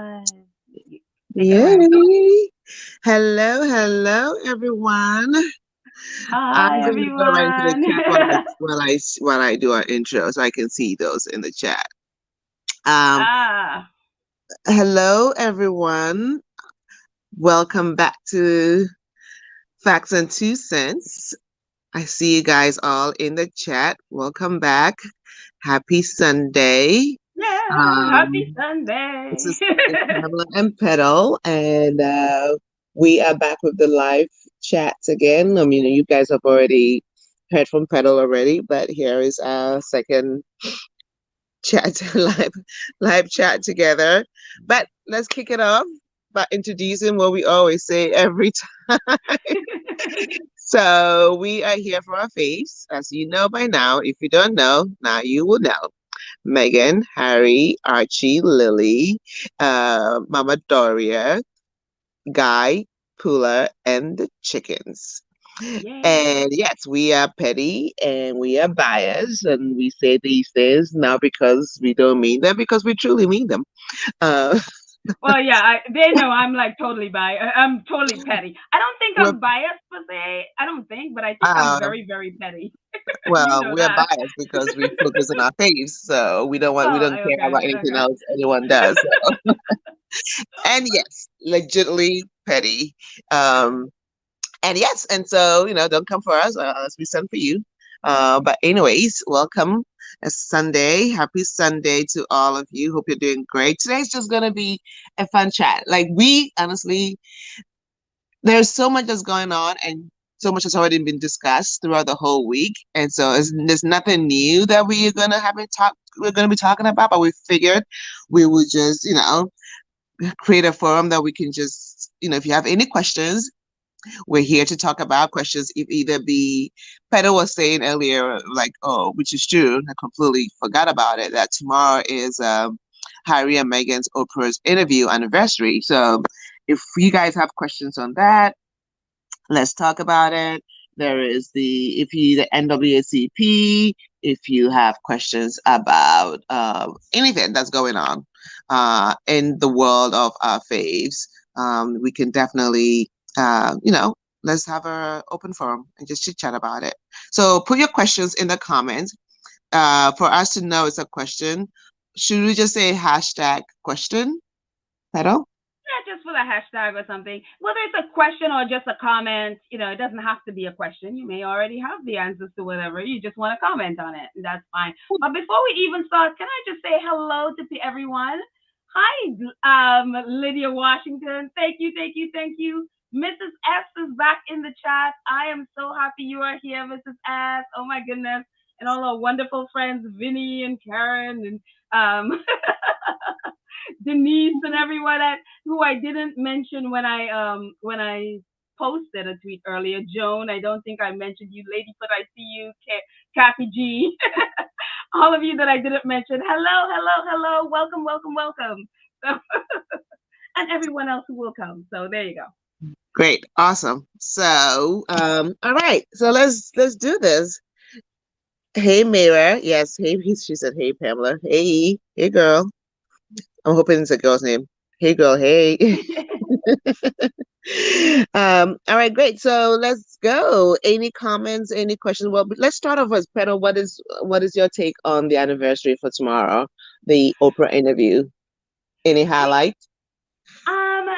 live. Take it away. Yay! Hello, everyone. I'm Hi, going to go right into the everyone. chat while I do our intro, so I can see those in the chat. Um, ah, Hello, everyone. Welcome back to Facts and Two Cents. I see you guys all in the chat. Welcome back. Happy Sunday. yeah. Happy Um, This Sunday. is Pamela and Pedal, and we are back with the live chats again. I mean, you guys have already heard from Pedal already, but here is our second chat, live chat together. But let's kick it off by introducing what we always say every time. So we are here for our faves, as you know by now. If you don't know, now you will know. Meghan, Harry, Archie, Lily, Mama Doria, Guy, Pula, and the chickens. Yay. And yes, we are petty and we are biased, and we say these things not because we don't mean them, because we truly mean them. Uh, Well, yeah, they know I'm like totally biased. I'm totally petty. I don't think we're I'm biased per se. I don't think, but I think I'm uh, very, very petty. You well, know we're that. biased because we focus on our faves, so we Oh, don't care okay, about anything okay. else anyone does. And yes, legitimately petty. Um, And yes, and so, don't come for us unless we send for you. But anyways, welcome. It's Sunday. Happy Sunday to all of you. Hope you're doing great. Today's just gonna be a fun chat. Like we honestly, there's so much that's going on and so much has already been discussed throughout the whole week. And so there's nothing new that we're gonna be talking about, but we figured we would just, create a forum that we can just, if you have any questions, we're here to talk about questions. If either be Pedro was saying earlier, like, oh, which is true, I completely forgot about it, that tomorrow is Harry and Meghan's Oprah's interview anniversary. So if you guys have questions on that, let's talk about it. There is the NAACP, if you have questions about anything that's going on in the world of our faves, we can definitely, let's have a open forum and just chit chat about it. So put your questions in the comments. For us to know it's a question, should we just say hashtag question, Pedro? Yeah, just with a hashtag or something. Whether it's a question or just a comment, it doesn't have to be a question. You may already have the answers to whatever. You just want to comment on it, and that's fine. But before we even start, can I just say hello to everyone? Hi, Lydia Washington. Thank you, thank you, thank you. Mrs. S is back in the chat. I am so happy you are here, Mrs. S. Oh my goodness. And all our wonderful friends, Vinny and Karen and um Denise and everyone who I didn't mention when I posted a tweet earlier. Joan, I don't think I mentioned you. Lady Foot, I see you. Kathy G. All of you that I didn't mention. Hello, hello, hello. Welcome, welcome, welcome. So, and everyone else who will come. So there you go. Great, awesome. So, all right. So let's do this. Hey, Mira. Yes, hey. She said, "Hey, Pamela. Hey, girl." I'm hoping it's a girl's name. Hey, girl. Hey. All right, great. So let's go. Any comments? Any questions? Well, let's start off with Pedro. What is your take on the anniversary for tomorrow, the Oprah interview? Any highlights? Um,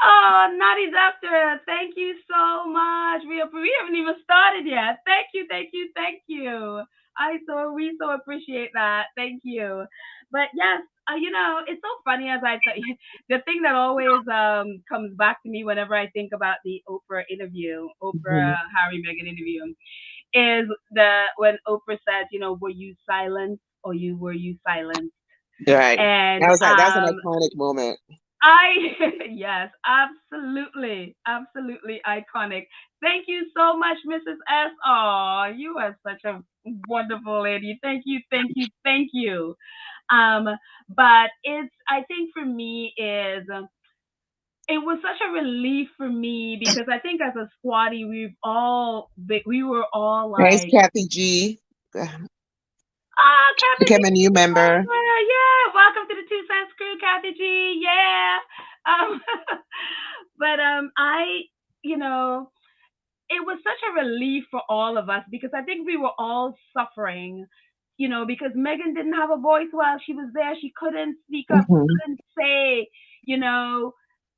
oh, Nadi's after it. Thank you so much. We haven't even started yet. Thank you, thank you, thank you. We so appreciate that. Thank you. But yes, it's so funny as I tell you, the thing that always comes back to me whenever I think about the Oprah interview, Oprah Mhm. Harry Meghan interview, is the when Oprah said, were you silent or were you silent? Right. And That's an iconic moment. I yes, absolutely, absolutely iconic. Thank you so much, Mrs. S. Oh, you are such a wonderful lady. Thank you, thank you, thank you. Um, but I think for me it was such a relief for me because I think as a squatty we were all Thanks, like Kathy G. Oh, Kathy G. became a new member. Yeah, welcome to the Two Cents Crew, Kathy G. Yeah. Um, but you know, it was such a relief for all of us because I think we were all suffering, because Megan didn't have a voice while she was there. She couldn't speak up, she Hmm. couldn't say, you know,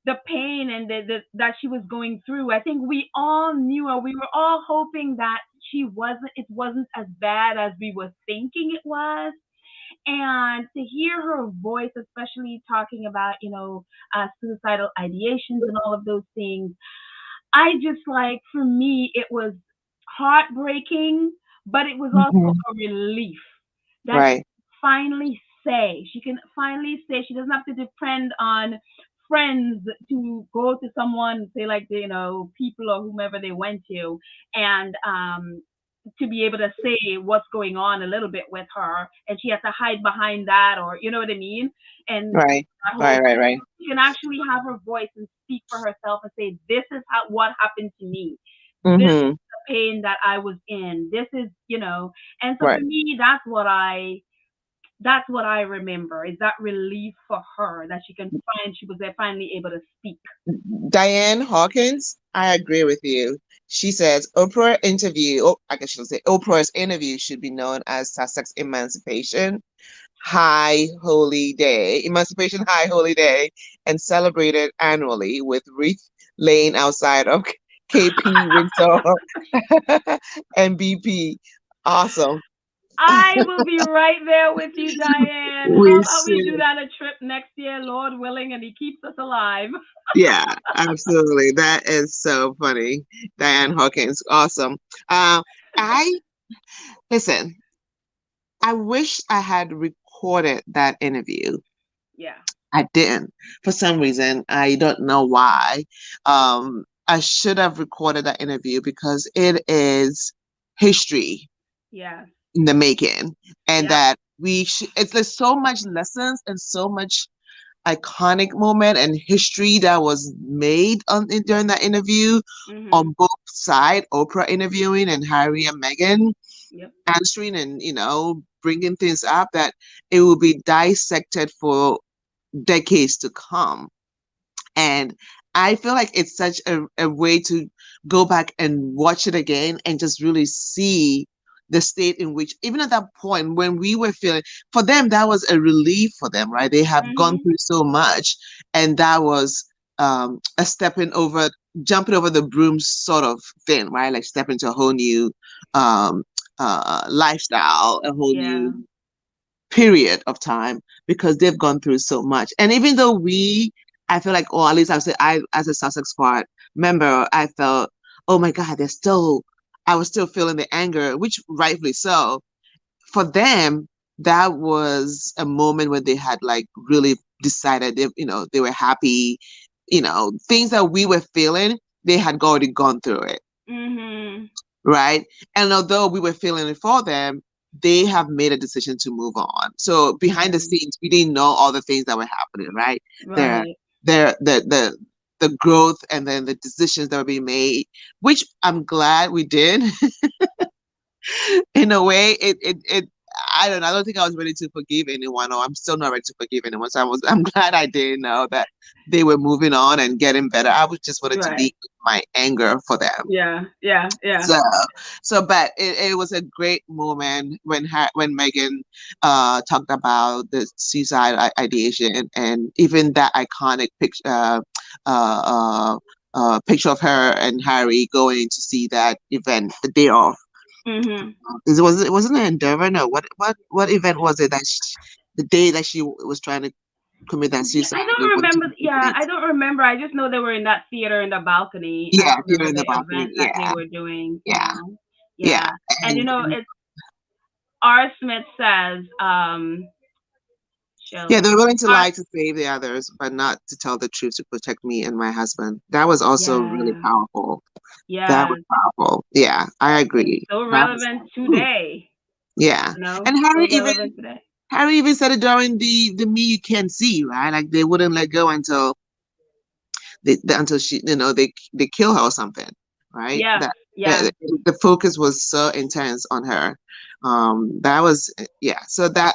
the pain and that she was going through. I think we all knew her. We were all hoping that it wasn't as bad as we were thinking it was. And to hear her voice, especially talking about, suicidal ideations and all of those things, I just like, for me, it was heartbreaking, but it was also Hmm. a relief that Right. she can finally say she doesn't have to depend on friends to go to someone, say like people or whomever they went to, and to be able to say what's going on a little bit with her, and she has to hide behind that, or you know what I mean, and Right. that whole Right. thing. Right. Right. She can actually have her voice and speak for herself and say, "This is what happened to me. This is Hmm. the pain that I was in. This is, And so for Right. me, that's what I remember, is that relief for her that she was there finally able to speak. Diane Hawkins, I agree with you. She says Oprah interview, oh, I guess she'll say Oprah's interview should be known as Sussex Emancipation High Holy Day, Emancipation High Holy Day, and celebrated annually with wreath laying outside of KP Windsor and BP. Awesome. I will be right there with you, Diane. How We about we do should. that a trip next year, Lord willing, and He keeps us alive? Yeah, absolutely. That is so funny. Diane Hawkins, awesome. I listen. I wish I had recorded that interview. Yeah. I didn't for some reason. I don't know why. I should have recorded that interview because it is history Yeah. in the making, and Yep. that it's there's so much lessons and so much iconic moment and history that was made during that interview Mhm. on both sides, Oprah interviewing and Harry and Meghan Yep. answering and bringing things up that it will be dissected for decades to come. And I feel like it's such a way to go back and watch it again and just really see the state in which, even at that point when we were feeling, for them, that was a relief for them, right? They have gone Mhm. through so much, and that was a jumping over the broom sort of thing, right? Like stepping into a whole new um, lifestyle, a whole Yeah. new period of time because they've gone through so much. And even though I feel like, or at least I, as a Sussex part member, I felt, oh my God, I was still feeling the anger, which rightfully so. For them, that was a moment when they had like really decided they were happy, things that we were feeling, they had already gone through it, Mhm. right? And although we were feeling it for them, they have made a decision to move on. So behind the Mhm. scenes, we didn't know all the things that were happening, right? Their Right. the growth and then the decisions that were being made, which I'm glad we did. In a way, it I don't know. I don't think I was ready to forgive anyone, or I'm still not ready to forgive anyone. So I'm glad I didn't know that they were moving on and getting better. I was just wanted to Right. leave my anger for them. Yeah. Yeah. Yeah. So, but it was a great moment when Megan talked about the suicide ideation and even that iconic uh, uh, picture of her and Harry going to see that event the day of. Mhm. It wasn't an Endeavor? No, what event was it the day that she was trying to commit that Yeah, suicide? I They don't wanted to remember. be Yeah, I event. don't remember. I just know they were in that theater in the balcony. I Yeah, don't here remember in the the balcony. event that they Yeah, were doing. yeah, yeah. Yeah. And And it's R. Smith says, yeah, show. they're willing to R. lie to save the others, but not to tell the truth to protect me and my husband. That was also really Yeah. powerful. That was Yes. powerful. Yeah, I And agree. so That was, relevant ooh, today. yeah. And So relevant today. Harry even said it during the Me You Can't See, right? Like they wouldn't let go until until she, they kill her or something, right? Yeah. That Yeah. the focus was so intense on her. That was yeah. So that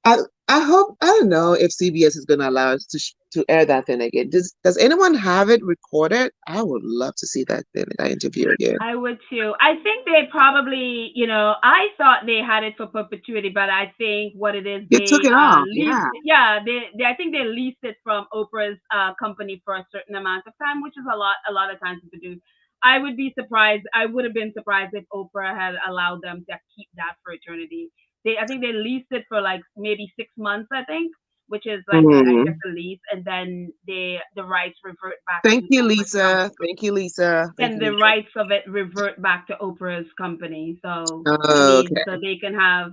I I hope I don't know if CBS is going to allow us to air that thing again. Does anyone have it recorded? I would love to see that interview again. I would too. I think they probably, I thought they had it for perpetuity, but I think what it is, They took they it off. leased. Yeah. Yeah, they I think they leased it from Oprah's company for a certain amount of time, which is a lot of times to do. I would be surprised. I would have been surprised if Oprah had allowed them to keep that for eternity. I think they leased it for like maybe 6 months, I think, which is like I guess Mhm. a lease, and then the rights revert back Thank to you, Oprah's company, Lisa. Thank you, Lisa. Thank and you, the Lisa. rights of it revert back to Oprah's company. So I mean, so Okay. they can have,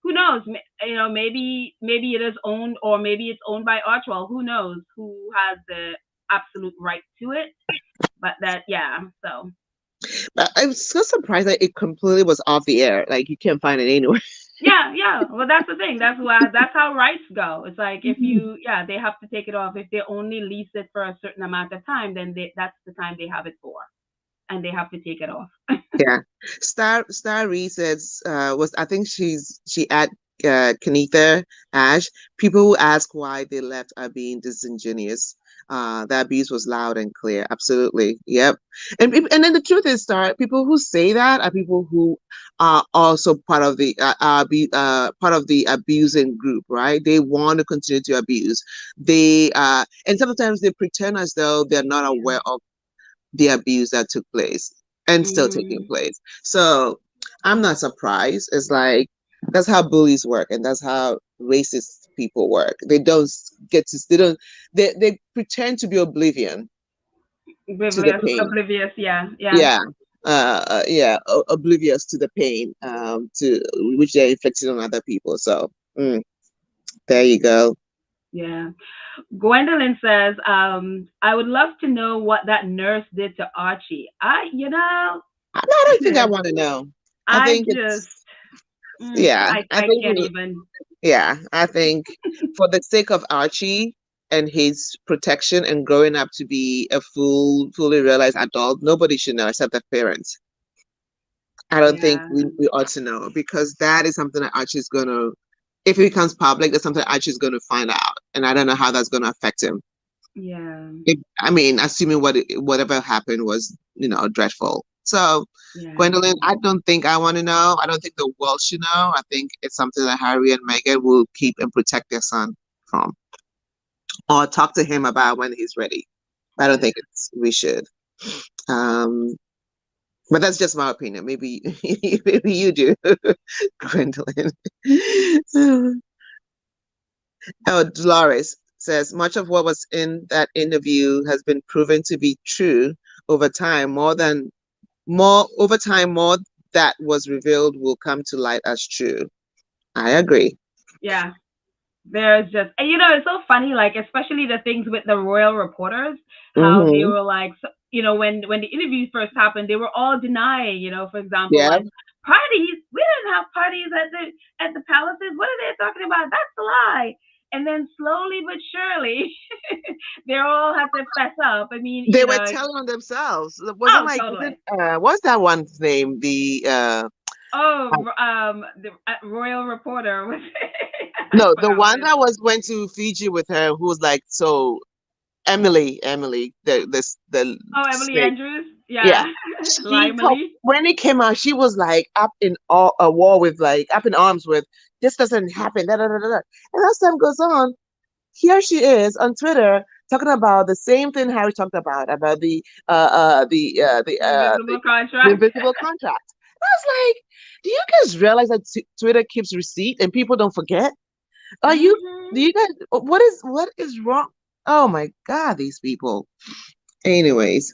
who knows? Maybe it is owned, or maybe it's owned by Archwell. Who knows who has the absolute right to it? But that, yeah. So But I was so surprised that it completely was off the air. Like you can't find it anywhere. yeah, yeah. Well, that's the thing. That's how rights go. It's like if Mhm. they have to take it off. If they only lease it for a certain amount of time, then that's the time they have it for, and they have to take it off. Yeah. Star Reed says was I think she at Kenitha Ash. People who ask why they left are being disingenuous. The abuse was loud and clear. Absolutely. Yep. And then the truth is, Star, people who say that are people who are also part of the abusing group, right? They want to continue to abuse. They and sometimes they pretend as though they're not aware of the abuse that took place and still taking Hmm. place. So I'm not surprised. It's like that's how bullies work and that's how racist people work. They don't they pretend to be oblivion to the pain. Oblivious. Yeah, yeah, Yeah. Oblivious to the pain to which they're inflicting on other people. So there you go. yeah. Gwendolyn says, I would love to know what that nurse did to Archie. I don't think I want to know. I I think just, it's yeah. I can't even. Yeah, I think for the sake of Archie and his protection and growing up to be a fully realized adult, nobody should know except the parents. I don't think Yeah, we ought to know because that is something that Archie's gonna, if it becomes public, that's something Archie's gonna find out, and I don't know how that's gonna affect him. yeah, I mean, assuming whatever happened was, dreadful. So, yeah, Gwendolyn, I don't think I want to know. I don't think the world should know. I think it's something that Harry and Meghan will keep and protect their son from, or talk to him about when he's ready. I don't yeah, think we should. Um, but that's just my opinion. Maybe maybe you do, Gwendolyn. Oh, Dolores says much of what was in that interview has been proven to be true over time. More that was revealed will come to light as true. I agree. yeah. There's just, and it's so funny, like especially the things with the royal reporters, how they Mm-hmm. were like, so, when the interview first happened, they were all denying, for example, Yeah, like parties. We didn't have parties at the palaces. What are they talking about? That's a lie. And then slowly but surely, they all had to fess up. I mean, they were telling on themselves. It wasn't oh, like was it totally. what's that one's name? The Oh, the royal reporter was. I no, the forgot what one it. that went to Fiji with her, who was like so Emily, the Oh, Emily snake. Andrews. Yeah, Yeah, she told Limely. when it came out, she was like up in a wall with like up in arms with this doesn't happen. Da, da, da, da, da. And as time goes on, here she is on Twitter talking about the same thing Harry talked about Invisible the contract. invisible contract. I was like, do you guys realize that Twitter keeps receipt and people don't forget? Are you? Hmm. Do you guys? What is wrong? Oh my God, these people. Anyways,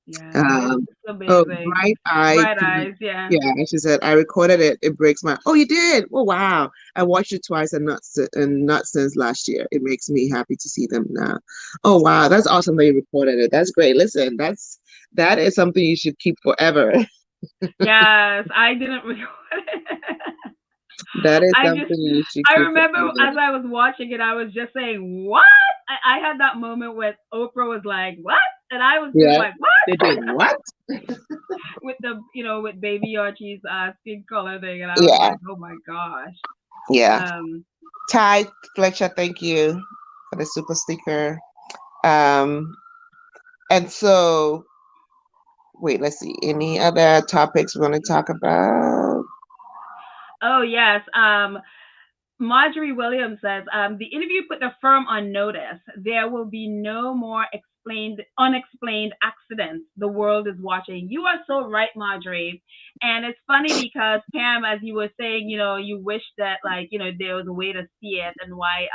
Yeah, it's um, oh, amazing. bright eye. Bright eyes. Yeah. Yeah, she said I recorded it. It breaks my. Oh, you did? Oh, wow! I watched it twice and not since last year. It makes me happy to see them now. Oh, wow! That's awesome that you recorded it. That's great. Listen, that is something you should keep forever. Yes, I didn't record it. That is I just, something you should I keep remember forever. as I was watching it, I was just saying, "What?" I had that moment where Oprah was like, "What?" And I was just Yeah. like, They what? did what? With the, with Baby Archie's skin color thing, and I was Yeah. like, oh my gosh. Yeah. Um, Ty Fletcher, thank you for the super sticker. Um, and so wait, let's see. Any other topics we want to talk about? oh yes. Marjorie Williams says, the interview put the firm on notice. There will be no more unexplained accidents. The world is watching. You are so right, Marjorie. And it's funny because Pam, as you were saying, you wish that like, there was a way to see it and why,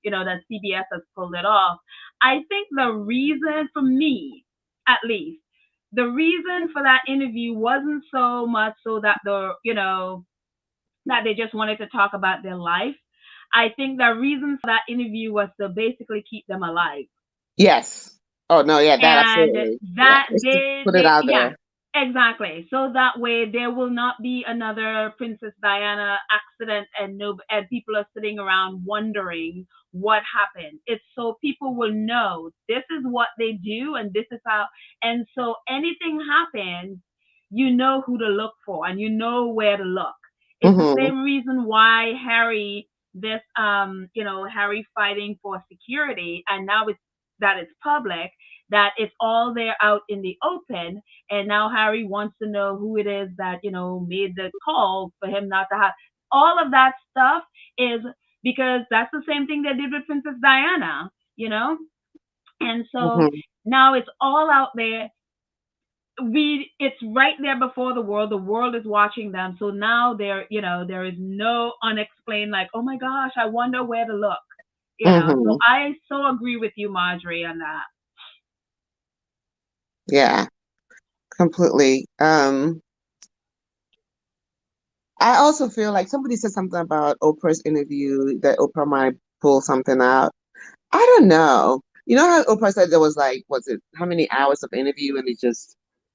that CBS has pulled it off. I think the reason for me, at least, the reason for that interview wasn't so much so that that they just wanted to talk about their life. I think the reason for that interview was to basically keep them alive. Yes. Oh no, yeah, that And absolutely. Yeah, that it's to put it out yeah, there. exactly. So that way there will not be another Princess Diana accident, and no, and people are sitting around wondering what happened. It's so people will know this is what they do and this is how, and so anything happens, you know who to look for and you know where to look. It's the Mm-hmm. same reason why Harry fighting for security, and now it's public, that it's all there out in the open. And now Harry wants to know who it is that, made the call for him not to have all of that stuff, is because that's the same thing they did with Princess Diana, you know? And so Mm-hmm. now it's all out there. It's right there before the world is watching them. So now there is no unexplained, like, oh my gosh, I wonder where to look. So Mm-hmm. I so agree with you, Marjorie, on that. Yeah, completely. I also feel like somebody said something about Oprah's interview that Oprah might pull something out. I don't know. You know how Oprah said there was like, was it how many hours of interview, and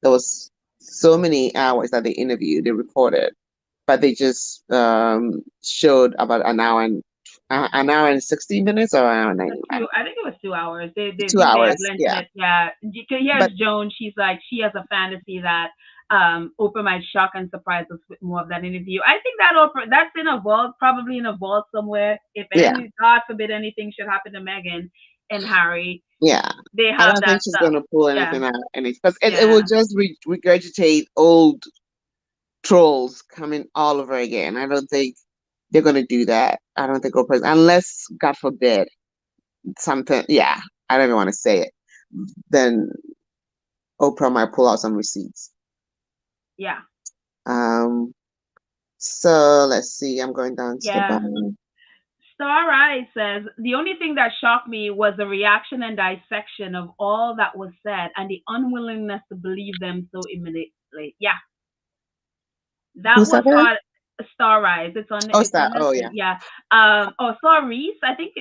there was so many hours that they interviewed, they recorded, but they just showed about an hour and 60 minutes or an hour and 90 minutes. I think it was 2 hours. They Two think they had hours, lengthened yeah. it. Yeah. But Here's Joan. She's like, she has a fantasy that Oprah might shock and surprise us with more of that interview. I think that Oprah, that's in a vault, probably in a vault somewhere. If yeah, any, God forbid, anything should happen to Meghan and Harry, yeah. they I have don't think that she's stuff. gonna pull Yeah. anything out, because it will Yeah. just regurgitate old trolls coming all over again. I don't think they're gonna do that. I don't think Oprah's, unless God forbid something. Yeah, I don't even want to say it. Then Oprah might pull out some receipts. Yeah. Um. So let's see. I'm going down to the Yeah. bottom. Star Eye says the only thing that shocked me was the reaction and dissection of all that was said and the unwillingness to believe them so immediately. Yeah, that Who's that was again? hard. Star Rise. It's on. Oh, It's Star. on Oh, Netflix. yeah. Yeah. Star Reese. I think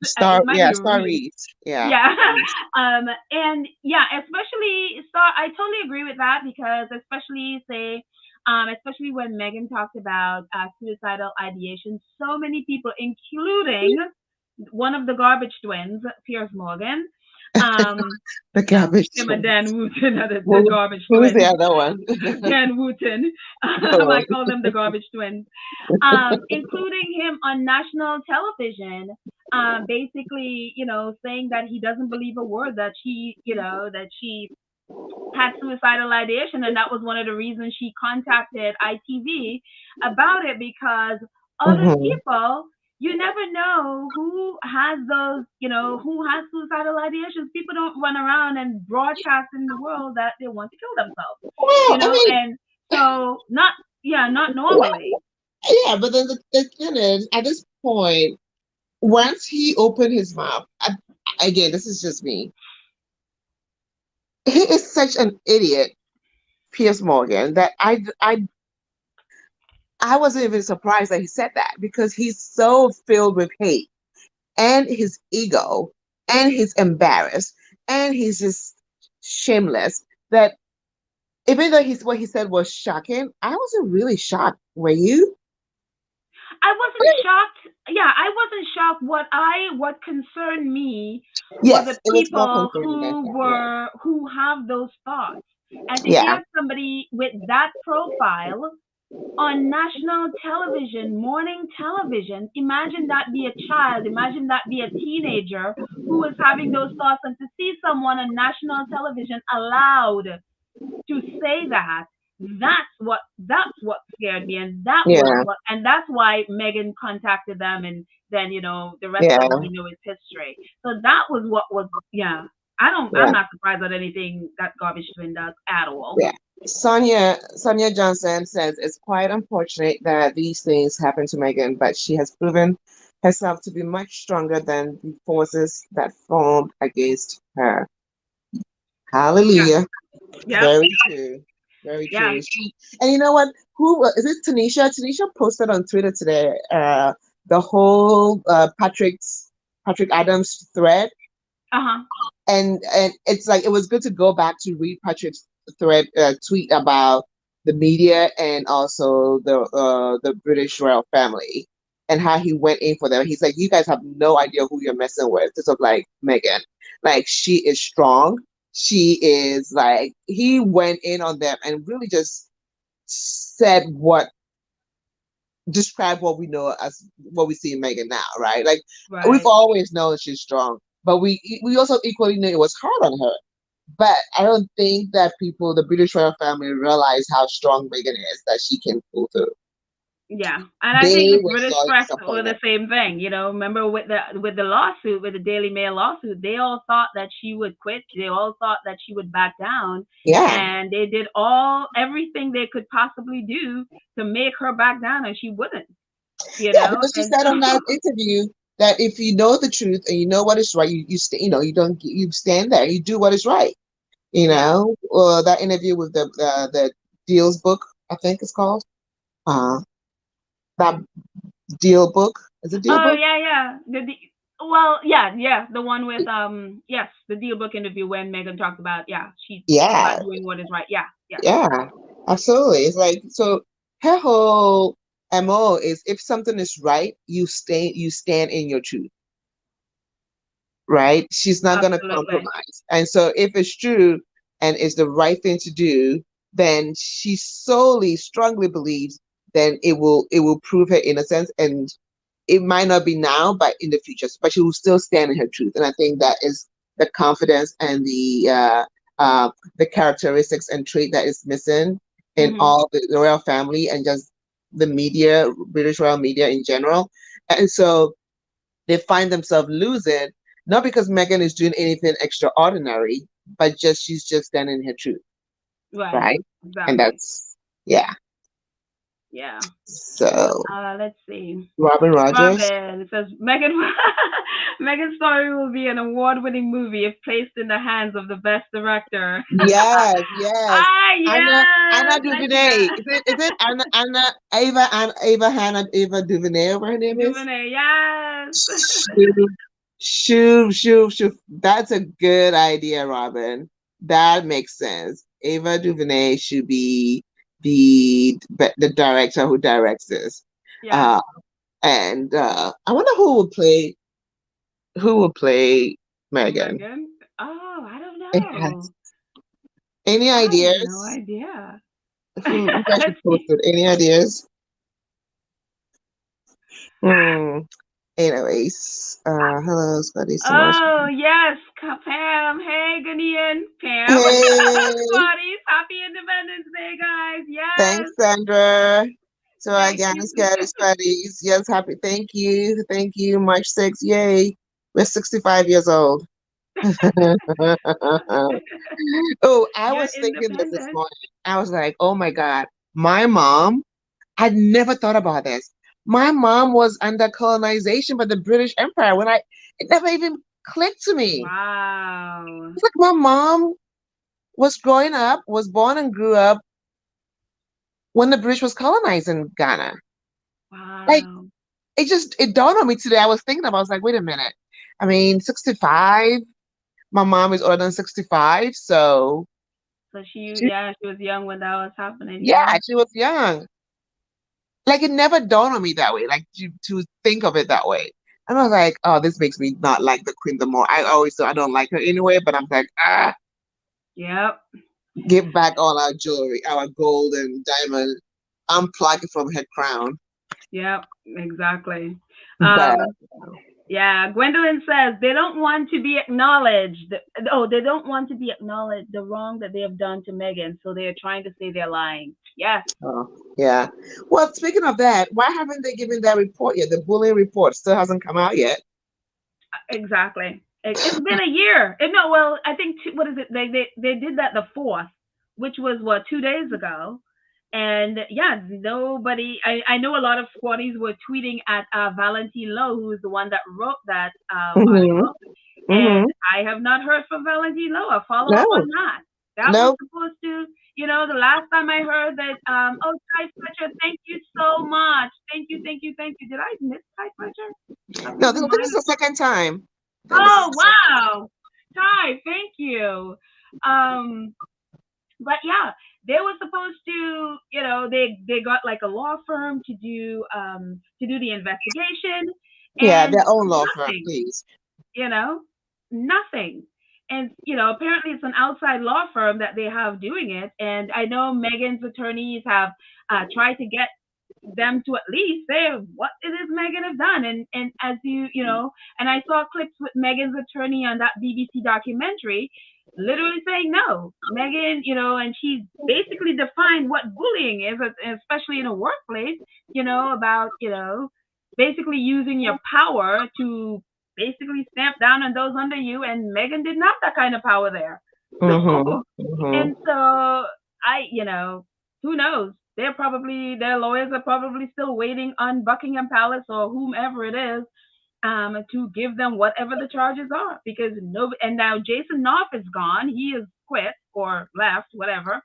Star. it might Yeah, be Star Reese. Reed. Yeah. Yeah. And yeah, especially Star. I totally agree with that because especially when Megan talked about suicidal ideation, so many people, including one of the garbage twins, Piers Morgan, um, The garbage him and one. Dan Wooten are the Who, garbage who's the twins. other one? Dan Wooten, Oh. I call them the garbage twins, including him on national television, basically, saying that he doesn't believe a word that she had suicidal ideation, and that was one of the reasons she contacted ITV about it because other Mhm. people, you never know who has who has suicidal ideations. People don't run around and broadcast in the world that they want to kill themselves, Well, I mean, and so not well, normally. yeah, but then the thing is, at this point, once he opened his mouth, again, this is just me. He is such an idiot, Piers Morgan, that I wasn't even surprised that he said that because he's so filled with hate and his ego and he's embarrassed and he's just shameless that even though what he said was shocking, I wasn't really shocked. Were you? I wasn't shocked. Yeah, I wasn't shocked. What concerned me were the Yes, it was more people concerning than that. Yeah. who have those thoughts. And to Yeah. hear somebody with that profile on national television, morning television, imagine that be a child, imagine that be a teenager who is having those thoughts, and to see someone on national television allowed to say that, that's what scared me, and Yeah. that's why Megan contacted them, and then the rest Yeah. of it we know is history. So that was what was, yeah. I'm Yeah. not surprised at anything that Garbage Twin does at all. Yeah. Sonia Johnson says it's quite unfortunate that these things happen to Megan, but she has proven herself to be much stronger than the forces that formed against her. Yeah. Hallelujah. Yep. Very true. Very Yeah. true. And you know what? Who is it? Tanisha. Tanisha posted on Twitter today. The whole Patrick Adams thread, Uh-huh. and it's like it was good to go back to read Patrick's thread tweet about the media and also the British royal family and how he went in for them. He's like, you guys have no idea who you're messing with. This is like Megan, like she is strong. She is like he went in on them and really just said what describe what we know as what we see in Megan now, right? Like we've Right. always known she's strong, but we also equally knew it was hard on her. But I don't think that people, the British royal family, realize how strong Meghan is that she can pull through. Yeah, and I think They the were British sorely press were disappointed. the same thing. Remember with the lawsuit, with the Daily Mail lawsuit, they all thought that she would quit. They all thought that she would back down, Yeah, and they did everything they could possibly do to make her back down, and she wouldn't. yeah, because she And said on that so interview that if you know the truth and you know what is right, you stay, you don't you stand there, you do what is right. yeah. Or that interview with the deals book, I think it's called. Uh, that deal book is it deal Oh book? yeah, yeah. Well, yeah, yeah. The one with yes, the deal book interview when Megan talked about, yeah, she talked about Yeah, doing what is right. Yeah, yeah, yeah, absolutely. It's like so her whole MO is if something is right, you stand in your truth, right? She's not gonna absolutely. compromise. And so if it's true and it's the right thing to do, then she solely strongly believes then it will prove her innocence and it might not be now, but in the future, but she will still stand in her truth. And I think that is the confidence and the characteristics and trait that is missing in Mhm. all the royal family and just the media, British royal media in general. And so they find themselves losing, not because Meghan is doing anything extraordinary, but just she's just standing in her truth, Right. right? And Exactly. that's yeah. Yeah. So Let's see. Robin Rogers. Robin says Megan Megan's story will be an award-winning movie if placed in the hands of the best director. Yes, yes. Anna Yes, I see DuVernay. that. Is it Ava Hannah Ava DuVernay, whatever her name is? Duvernay, yes. Shoo, shoo. That's a good idea, Robin. That makes sense. Ava DuVernay should be the director who directs this. Yeah. Uh, and I wonder who will play Megan. Megan. Oh, I don't It has know. any I have no ideas? idea. Who you guys should Let's post see. it? Any ideas? Hmm. Anyways, hello, Scotty, so much. Oh, yes, Pam. Hey, Ghanaian. Pam. Hey, Scotties. Happy Independence Day, guys. thanks, Yes. Sandra. So Thank again, you. Scotty's. Yes, happy. Thank you. March 6th. Yay. We're 65 years old. Oh, I You're was thinking this independent. morning. I was like, oh my God, my mom, I'd never thought about this. My mom was under colonization by the British Empire it never even clicked to me. Wow. It's like my mom was born and grew up when the British was colonizing Ghana. Like Wow. it dawned on me today. I was like, wait a minute. I mean, 65, my mom is older than 65, so So she, she was young when that was happening. yeah, Yeah. she was young. like it never dawned on me that way, like to think of it that way. And I was like, oh, this makes me not like the queen the more. I always thought I don't like her anyway, but I'm like, Yep. give back all our jewelry, our gold and diamond, unplug it from her crown. Yep. Exactly. But Yeah, Gwendolyn says they don't want to be acknowledged. Oh, they don't want to be acknowledged the wrong that they have done to Meghan, so they are trying to say they're lying. Yes, oh, yeah. Well, speaking of that, why haven't they given that report yet? The bullying report still hasn't come out yet. exactly. It's been a year. No, well, I think what is it? They did that the 4th, which was what 2 days ago. And yeah, nobody. I know a lot of squatties were tweeting at Valentine Lowe, who is the one that wrote that Mm-hmm. article. And Mm-hmm. I have not heard from Valentine Lowe. A follow up on No, that. That was no. supposed to, the last time I heard that, oh, Ty Fletcher, thank you so much. Thank you, thank you, thank you. Did I miss Ty Fletcher? I No, think we this might is have. the second time. This is Oh, the second. wow. Ty, thank you. Um, but yeah, they were supposed to, they got like a law firm to do the investigation, Yeah, and their own law firm, nothing, please. you know, nothing. And apparently it's an outside law firm that they have doing it. And I know Megan's attorneys have tried to get them to at least say what it is Megan have done. And as and I saw clips with Megan's attorney on that BBC documentary, literally saying no, Megan, and she's basically defined what bullying is, especially in a workplace. About basically using your power to basically stamp down on those under you, and Megan didn't have that kind of power there. Mm-hmm. So, Mm-hmm. and so who knows? Their lawyers are probably still waiting on Buckingham Palace or whomever it is, to give them whatever the charges are, because no, and now Jason Knopf is gone. He has quit or left, whatever,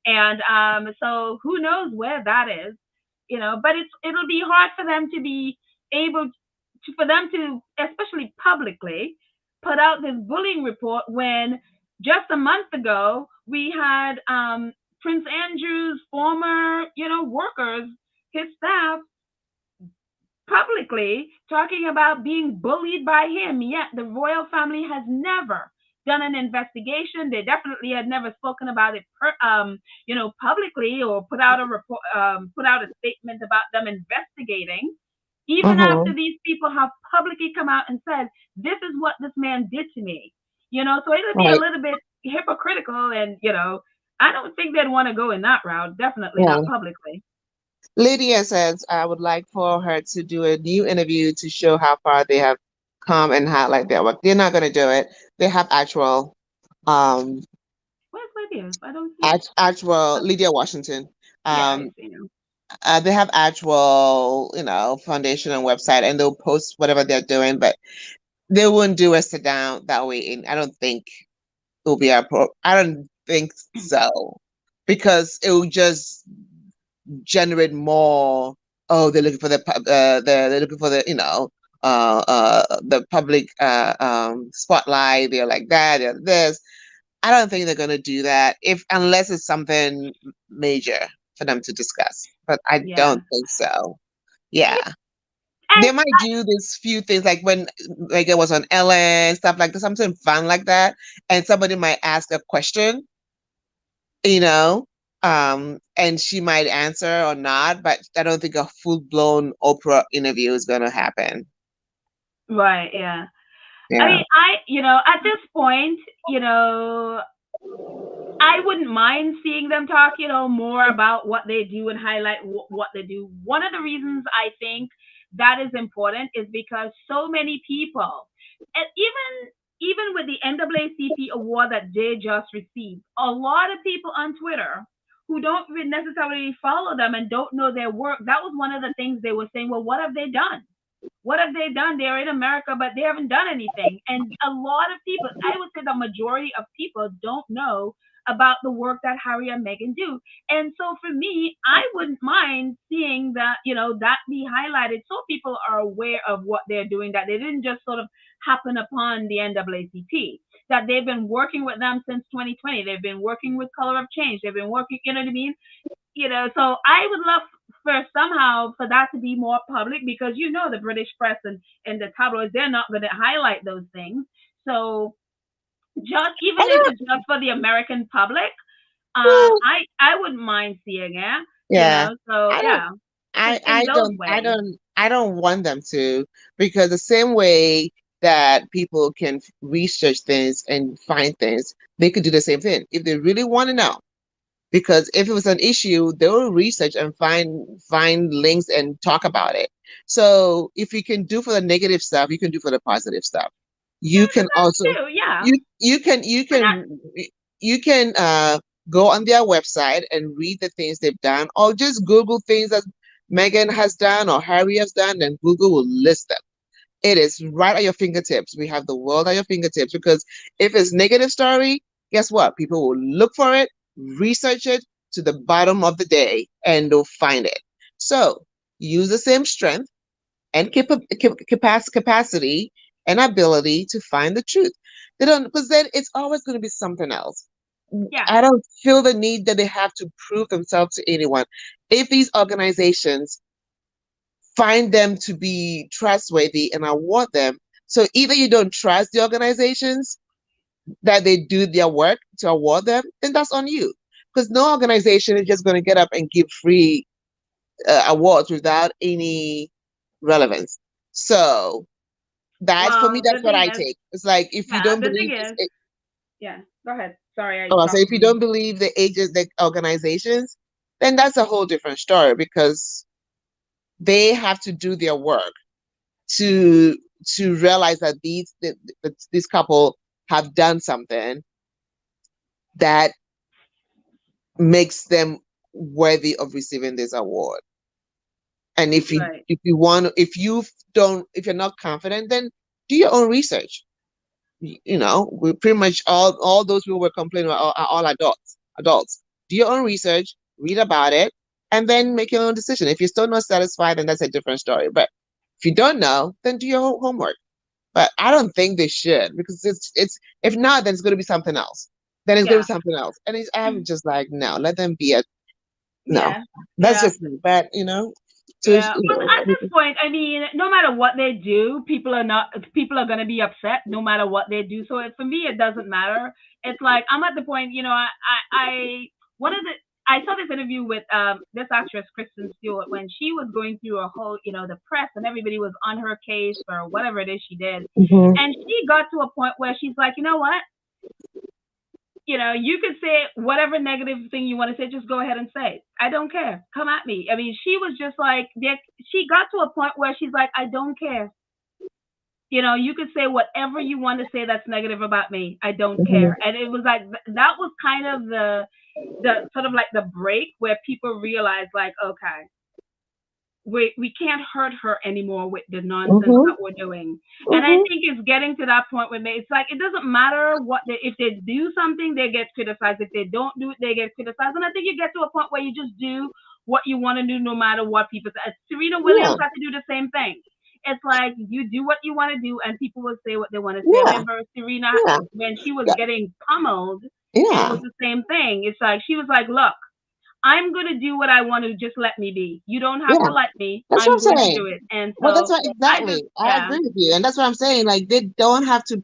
and so who knows where that is, But it'll be hard for them to be able for them to, especially publicly, put out this bullying report when just a month ago we had Prince Andrew's former, workers, his staff, publicly talking about being bullied by him. Yet the royal family has never done an investigation. They definitely had never spoken about it, publicly, or put out a report, put out a statement about them investigating. Even Mm-hmm. after these people have publicly come out and said, "This is what this man did to me," so it'll be a Right. little bit hypocritical, and I don't think they'd want to go in that route. Definitely Yeah. not publicly. Lydia says I would like for her to do a new interview to show how far they have come and highlight their work. They're not going to do it. They have actual, um, Where's Lydia? I don't see. actual Lydia Washington. Yeah, I Um, see now. they have actual, foundation and website, and they'll post whatever they're doing, but they wouldn't do a sit down that way. And I don't think it'll be I don't think so, because it will just generate more. Oh, they're looking for they're looking for the public spotlight. They're like that. They're this. I don't think they're gonna do that if unless it's something major for them to discuss. But I Yeah. don't think so. Yeah. And They might do this few things like when Megan was on Ellen, stuff like that, something fun like that, and somebody might ask a question, you know, and she might answer or not, but I don't think a full blown Oprah interview is gonna happen. right, yeah. I Yeah. mean, at this point, I wouldn't mind seeing them talk, more about what they do and highlight what they do. One of the reasons I think that is important is because so many people, and even with the NAACP award that Jay just received, a lot of people on Twitter who don't necessarily follow them and don't know their work, that was one of the things they were saying. Well, what have they done? What have they done? They're in America, but they haven't done anything. And a lot of people, I would say the majority of people don't know about the work that Harry and Meghan do. And so for me, I wouldn't mind seeing that, that be highlighted so people are aware of what they're doing, that they didn't just sort of happen upon the NAACP, that they've been working with them since 2020. They've been working with Color of Change. They've been working, you know what I mean? So I would love for somehow for that to be more public, because you know the British press and the tabloids, they're not going to highlight those things. So just even I if don't, it's just for the American public, well, I wouldn't mind seeing it, you yeah, know. So I don't, yeah, in those ways. I don't want them to, because the same way that people can research things and find things, they could do the same thing if they really want to know. Because if it was an issue, they will research and find links and talk about it. So if you can do for the negative stuff, you can do for the positive stuff. You Yeah, can that's also true. Yeah, you and that, can you can go on their website and read the things they've done, or just Google things that Megan has done or Harry has done, and Google will list them. It is right at your fingertips. We have the world at your fingertips, because if it's negative story, guess what? People will look for it, research it to the bottom of the day, and they'll find it. So use the same strength and capacity and ability to find the truth. They don't, because then it's always going to be something else. yeah, I don't feel the need that they have to prove themselves to anyone. If these organizations find them to be trustworthy and award them. So either you don't trust the organizations that they do their work to award them, then that's on you. Because no organization is just going to get up and give free awards without any relevance. So that for me, well, the that's what thing I is, take. It's like if you yeah, don't the thing believe this, is, yeah. Go ahead. Sorry, I oh, so if talked you over you. don't believe the agents, the organizations, then that's a whole different story, because they have to do their work to realize that this couple have done something that makes them worthy of receiving this award. And Right. if you're not confident, then do your own research. You know, we pretty much all those people were complaining about are all adults. Do your own research, read about it, and then make your own decision. If you're still not satisfied, then that's a different story. But if you don't know, then do your homework. But I don't think they should, because it's if not, then it's going to be something else. Then it's going to Yeah. be something else, and I'm just like, no, let them be a no. Yeah. That's Yeah. just me. But Yeah. But at this point, I mean, no matter what they do, people are gonna be upset no matter what they do. So for me, it doesn't matter. It's like I'm at the point, I one of the I saw this interview with this actress Kristen Stewart when she was going through a whole, the press and everybody was on her case for whatever it is she did, Mhm. and she got to a point where she's like, you know what? You could say whatever negative thing you want to say, just go ahead and say it. I don't care. Come at me. I mean, she was just like, she got to a point where she's like, I don't care. You could say whatever you want to say that's negative about me. I don't Mhm. care. And it was like, that was kind of the sort of like the break where people realized, like, okay, we can't hurt her anymore with the nonsense Mhm. that we're doing. And I Mhm. think it's getting to that point where it's like it doesn't matter if they do something, they get criticized. If they don't do it, they get criticized. And I think you get to a point where you just do what you want to do, no matter what people say. Serena Yeah. Williams had to do the same thing. It's like you do what you want to do, and people will say what they want to say. I Yeah. remember Serena Yeah. when she was Yeah. getting pummeled. It Yeah. was the same thing. It's like she was like, "Look, I'm going to do what I want to. Just let me be. You don't have Yeah. to like me. That's what I'm I'm going to saying. do it." And Well, that's so right. I just, Exactly. I yeah, agree with you, and that's what I'm saying. Like they don't have to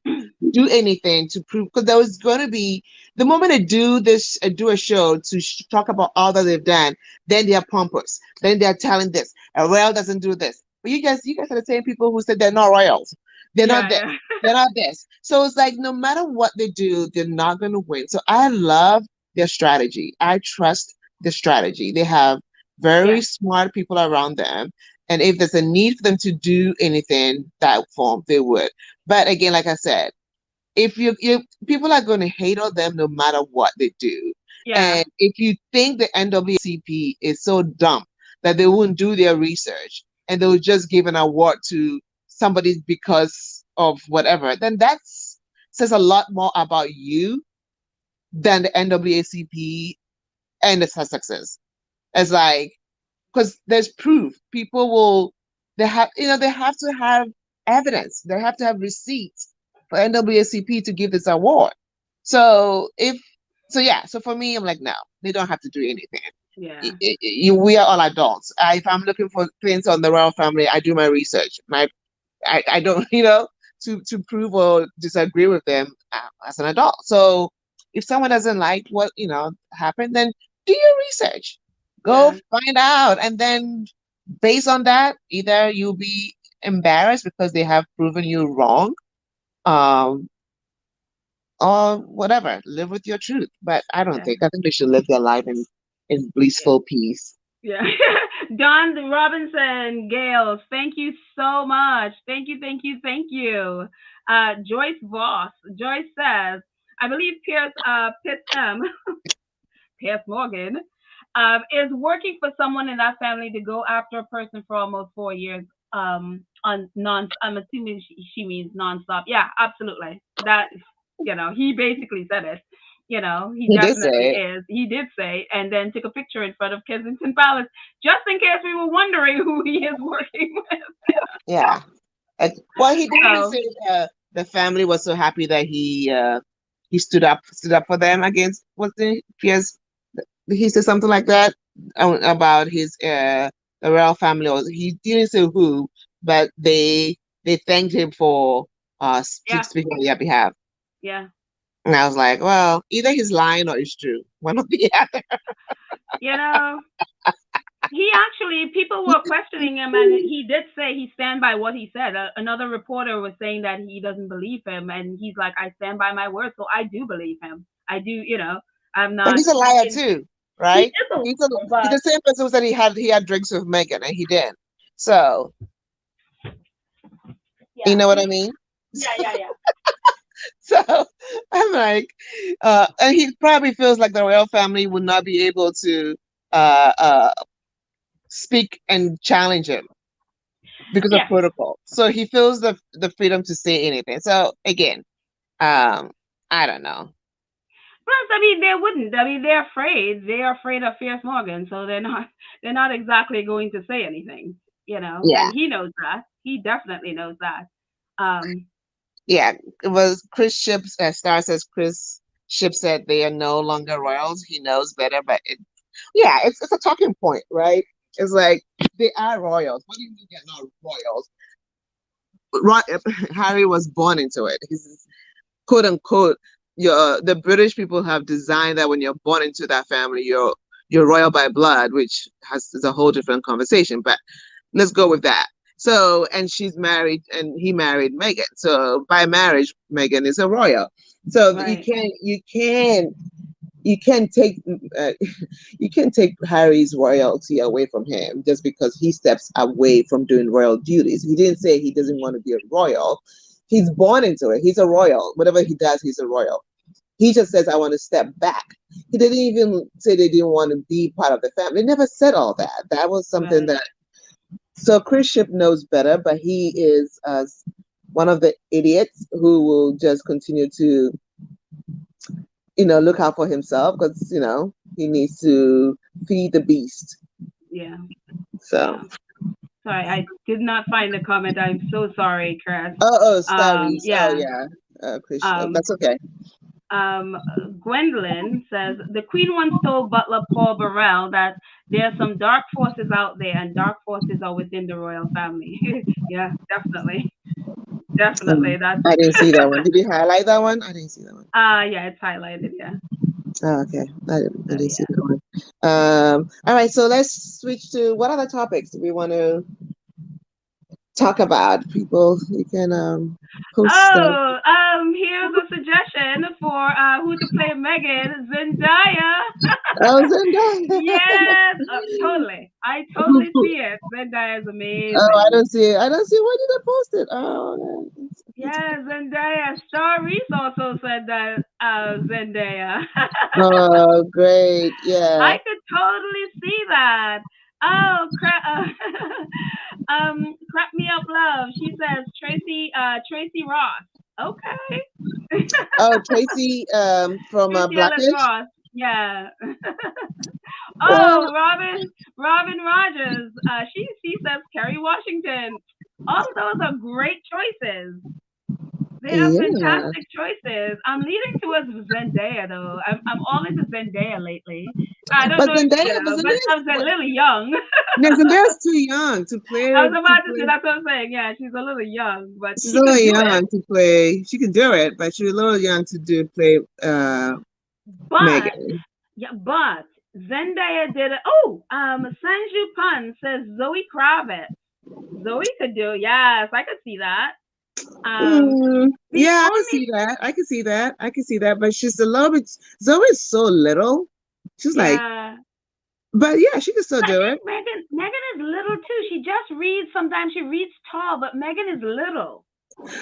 do anything to prove, because there was going to be the moment they do a show to talk about all that they've done, then they are pompous, then they are telling this a royal doesn't do this. But you guys are the same people who said they're not royals, they're not yeah, this, yeah, they're not this. So it's like no matter what they do, they're not going to win. So I love their strategy. I trust the strategy. They have very yeah, smart people around them, and if there's a need for them to do anything that form, they would. But again, like I said, if you people are going to hate on them no matter what they do. yeah, And if you think the NAACP is so dumb that they wouldn't do their research and they would just give an award to somebody because of whatever, then that says a lot more about you than the NAACP and the Sussexes. It's like, because there's proof. People will they have to have evidence. They have to have receipts for NAACP to give this award. So if so, yeah. So for me, I'm like, no, they don't have to do anything. Yeah. We are all adults. If I'm looking for things on the royal family, I do my research. I don't, to prove or disagree with them as an adult. So if someone doesn't like what, happened, then do your research. Go Yeah. find out. And then based on that, either you'll be embarrassed because they have proven you wrong, um, or whatever. Live with your truth. But Yeah. I think they should live their life in blissful peace. Yeah. Don Robinson, Gales, thank you so much. Thank you, thank you, thank you. Joyce Voss. Joyce says, I believe Pierce Morgan, is working for someone in that family to go after a person for almost 4 years. On non, I'm assuming she means nonstop. Yeah, absolutely. That, he basically said it. He He did definitely say it. is. He did say, and then took a picture in front of Kensington Palace, just in case we were wondering who he is working with. Yeah. Well, he didn't even So, say the family was so happy that he stood up for them against, was it Pierce? He said something like that, about his the royal family, or he didn't say who, but they thanked him for yeah, speaking on their behalf. yeah. And I was like, well, either he's lying or it's true, one or the other. You know, he actually, people were questioning him, and he did say he stand by what he said. Another reporter was saying that he doesn't believe him, and he's like, I stand by my word, so I do believe him. I do, I'm But not. he's a liar In, too, he right? is a He's a liar, he's but the same person who said he had drinks with Megan and he didn't. So you yeah, know what I mean? yeah, yeah, yeah. So I'm like, and he probably feels like the royal family would not be able to uh, uh, speak and challenge him because of Yes. protocol. So he feels the freedom to say anything. So again, um, I don't know. Plus, I mean, they wouldn't. I mean, they're afraid. They're afraid of Fierce Morgan, so they're not. They're not exactly going to say anything, Yeah, And he knows that. He definitely knows that. Um, yeah. It was Chris Ships. Star says Chris Ships said they are no longer royals. He knows better, but yeah, it's a talking point, right? It's like they are royals. What do you mean they're not royals? Harry was born into it. He's quote unquote, the British people have designed that when you're born into that family, you're royal by blood, which is a whole different conversation. But let's go with that. So, and she's married, and he married Meghan. So by marriage, Meghan is a royal. So right. you can't take uh, you can't take Harry's royalty away from him just because he steps away from doing royal duties. He didn't say he doesn't want to be a royal. He's born into it. He's a royal. Whatever he does, he's a royal. He just says, I want to step back. He didn't even say they didn't want to be part of the family. They never said all that. That was something Right. that. So Chris Ship knows better, but he is one of the idiots who will just continue to look out for himself because, he needs to feed the beast. Yeah. So, Yeah. Sorry, I did not find the comment. I'm so sorry, Chris. Starries. Oh, Yeah. yeah. Chris, Um, that's okay. um, Gwendolyn says the Queen once told Butler Paul Burrell that there are some dark forces out there, and dark forces are within the royal family. Yeah, definitely, definitely. That's I didn't see that one. Did you highlight that one? I didn't see that one. yeah, it's highlighted. Yeah. Oh, okay. I So didn't see yeah. that one. All right. So let's switch to what other topics do we want to talk about? People, you can post stuff. Oh, here's a suggestion for who to play Megan, Zendaya. Oh, Zendaya. Yes, totally. I totally see it. Zendaya is Oh, I amazing. don't see it. I don't see. Why did I post it? Oh, Yeah, Zendaya. Star Reese also said that Zendaya. oh, great. Yeah. I could totally see that. Oh, crap me up, love. She says Tracy Ross. Okay. Oh, Tracy from Tracy Ellis Blackish. Ross. Yeah. Well, Oh, Robin Rogers. She says Kerry Washington. All those are great choices. They are yeah. fantastic choices. I'm leaning towards Zendaya though. I'm all into Zendaya lately. I don't But know if Zendaya, but but I was a little young. no, Zendaya's too young to I play. was about to say that's what I'm saying. Yeah, she's a little young, but She's a she little could do it. young to play. She could do it, but she's a little young to do play But Megan. yeah, but Zendaya did it. Oh, Sanju Pan says Zoe Kravitz. Zoe could do. Yes, I could see that. Um, the Yeah, I can only see that. I can see that. I can see that. But she's a little bit. Zoe's so little. She's like, yeah, but yeah, she can still but I do think it. Megan is little too. She just reads. Sometimes she reads tall, but Megan is little.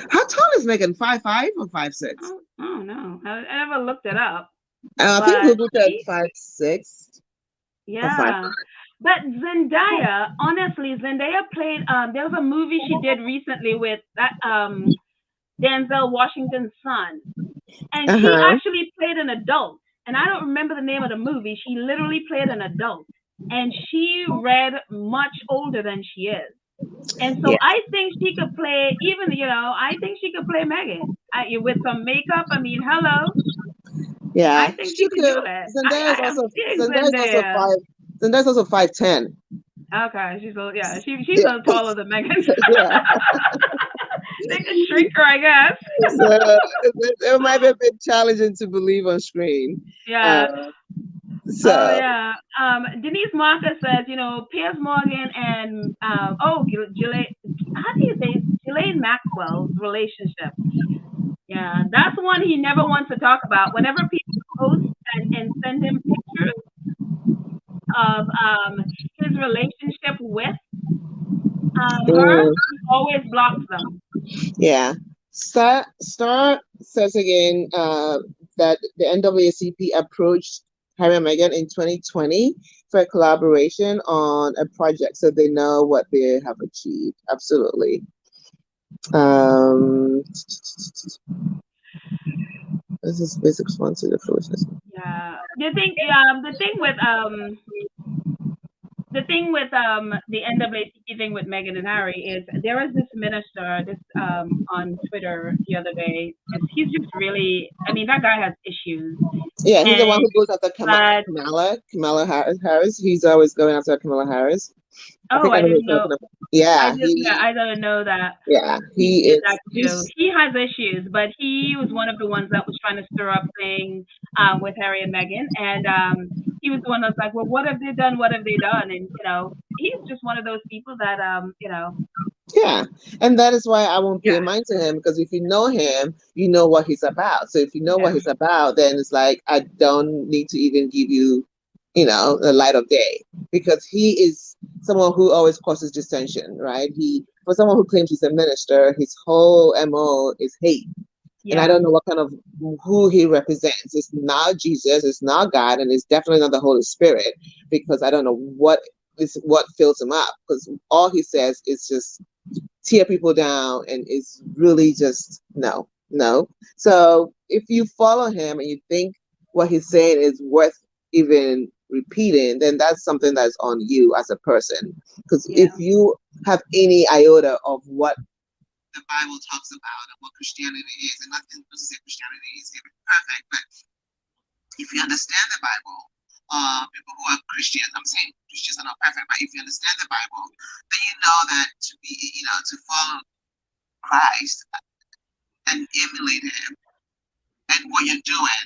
How tall is Megan? 5'5" or 5'6"? I don't know. I never looked it up, I think but Google said she 5'6" or 5. yeah. But Zendaya, honestly, Zendaya played. There was a movie she did recently with that Denzel Washington's son, and she Uh-huh. actually played an adult. And I don't remember the name of the movie. She literally played an adult, and she read much older than she is. And so Yeah. I think she could play even. I think she could play Megan with some makeup. I mean, hello. I Yeah. think she She could do could. it. I am seeing Zendaya's also Zendaya. 5. Zendaya's also 5'10". Okay, she's Yeah. a little taller than Megan. Yeah. They could shrink her, I guess. So it might be a bit challenging to believe on screen. Uh, Yeah. Oh so yeah. Denise Marcus says, Piers Morgan and Ghislaine, how do you say Ghislaine Maxwell's relationship? Yeah, that's one he never wants to talk about. Whenever people post and send him pictures of his relationship with her, mm, he always blocks them. yeah. Star says again that the NAACP approached Harry and Meghan in 2020 for a collaboration on a project, so they know what they have achieved. Absolutely. Um, this is basic response to the foolishness. Yeah. The thing with the NAACP thing with Meghan and Harry is there was this minister this on Twitter the other day. He's just really, I mean, that guy has issues. Yeah, he's the one And who goes after but Kamala Harris. He's always going after Kamala Harris. I oh, think I I know who didn't you're know. talking about. Yeah, he, I didn't know that yeah, he he did is. that too. He has issues, but he was one of the ones that was trying to stir up things with Harry and Meghan, and he was the one that's like, well, what have they done? What have they done? And he's just one of those people that Yeah, and that is why I won't pay yeah, mind to him because if you know him, you know what he's about. So if you know what yeah, he's about, then it's like I don't need to even give you, the light of day because he is someone who always causes dissension, right? For someone who claims he's a minister, his whole MO is hate. And I yeah, don't know what kind of who he represents. It's not Jesus, it's not God, and it's definitely not the Holy Spirit because I don't know what fills him up because all he says is just tear people down and it's really just no, no. So if you follow him and you think what he's saying is worth even repeating, then that's something that's on you as a person. Because if yeah, you have any iota of what the Bible talks about and what Christianity is, and nothing to say Christianity is even perfect, but if you understand the Bible, people who are Christian, I'm saying Christians are not perfect, but if you understand the Bible, then you know that to follow Christ and emulate him and what you're doing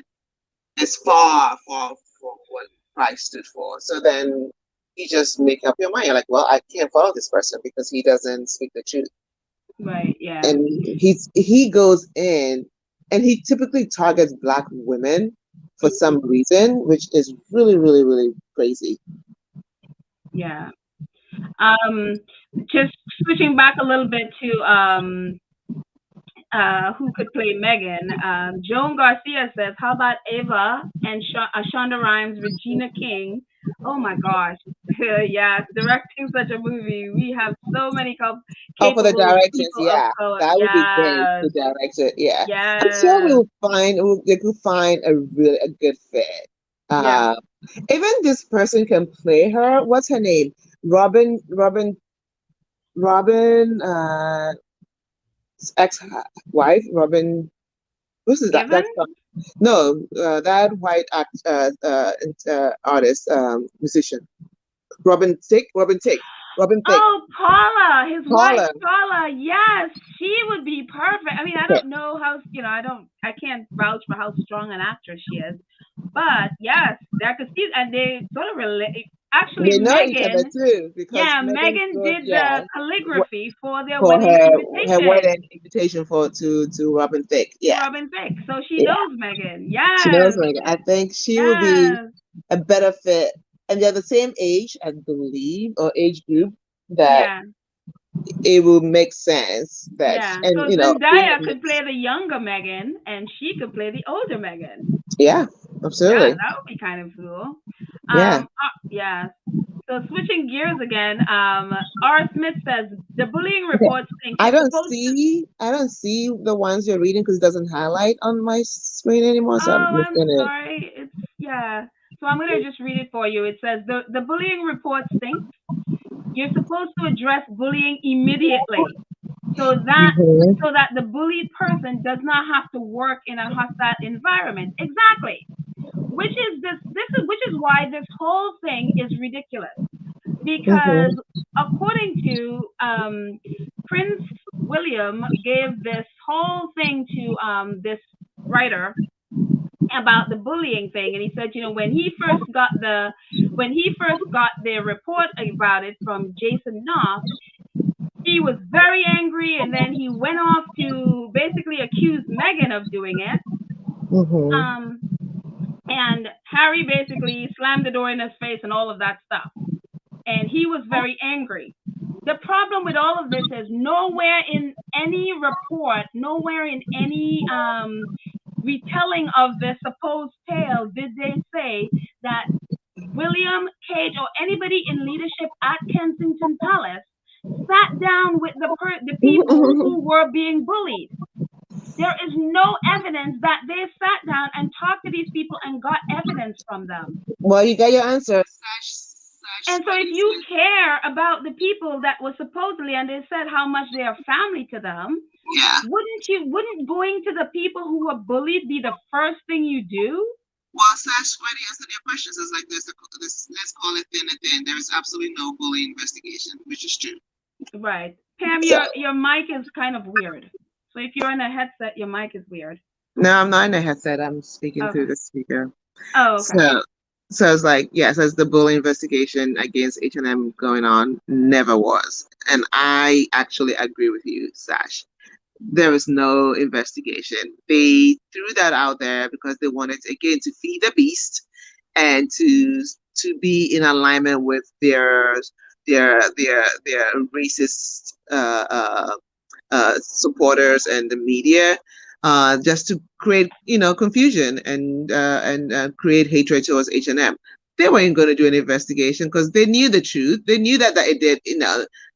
is far, far from what Christ stood for. So then you just make up your mind. You're like, well, I can't follow this person because he doesn't speak the truth. right, yeah, And he goes in and he typically targets Black women for some reason, which is really, really, really crazy. yeah. Um, just switching back a little bit to who could play Megan. Joan Garcia says, "How about Ava and Shonda Rhimes, Regina King? Oh my gosh, yes, directing such a movie. We have so many Oh, for the capable directions, people of yeah, color. that would be great. Yes, The director, yeah, I'm sure yes, they could find a good fit. yeah. Uh, even this person can play her. What's her name? Robin, ex-wife, Robin. Who's is that? Given? No, that white artist, musician, Robin Thicke, Robin Thicke, Oh, Paula, his wife, Paula. Paula. Yes, she would be perfect. I mean, I Okay. don't know how, I can't vouch for how strong an actress she is, but yes, that could see, and they sort of relate. Actually, They know each other Megan, too because yeah, Megan Megan wrote, did yeah, the calligraphy for their for wedding her invitation wedding invitation to Robin Thicke. to Yeah, Robin Thicke, so she yeah. knows Megan. She knows Yes, Megan. I think she will be yes, a better fit, and they're the same age, I believe, or age group that yeah, it will make sense that, yeah. and So being a Zendaya could play mix. the younger Megan, and she could play the older Megan. Yeah, Yeah, absolutely. that would be kind of cool. Yeah. Yeah. So switching gears again, R. Smith says the bullying Okay. report thing. She's supposed to. I don't see the ones you're reading because it doesn't highlight on my screen anymore, so I'm Oh, missing I'm it. sorry. It's yeah. So I'm gonna just read it for you. It says the bullying report stinks. You're supposed to address bullying immediately, so that Hmm. so that the bullied person does not have to work in a hostile environment. Exactly. Which is why this whole thing is ridiculous because Hmm. according to Prince William gave this whole thing to this writer about the bullying thing, and he said, when he first got the report about it from Jason Knopf, he was very angry, and then he went off to basically accuse Meghan of doing it. Hmm. Um, and Harry basically slammed the door in his face and all of that stuff. And he was very angry. The problem with all of this is nowhere in any report, nowhere in any retelling of the supposed tale did they say that William, Cage, or anybody in leadership at Kensington Palace sat down with the people who were being bullied. There is no evidence that they sat down and talked to these people and got evidence from them. Well, you got your answer. Sash And so if Sweaty you said, care about the people that were supposedly, and they said how much they are family to them, yeah. wouldn't going to the people who were bullied be the first thing you do? Well, Sash Sweaty answered their questions is like this. Let's call it thin and thin. There is absolutely no bullying investigation, which is true. Right. Pam, So your mic is kind of weird. So if you're in a headset, your mic is weird. no, I'm not in a headset. I'm speaking through Okay. the speaker. Oh, okay. So so it's like, yes, as the bullying investigation against H&M going on never was. And I actually agree with you, Sash. There was no investigation. They threw that out there because they wanted again to feed the beast and to be in alignment with their racist supporters and the media, just to create confusion and create hatred towards H&M. They weren't going to do an investigation because they knew the truth. They knew that it did.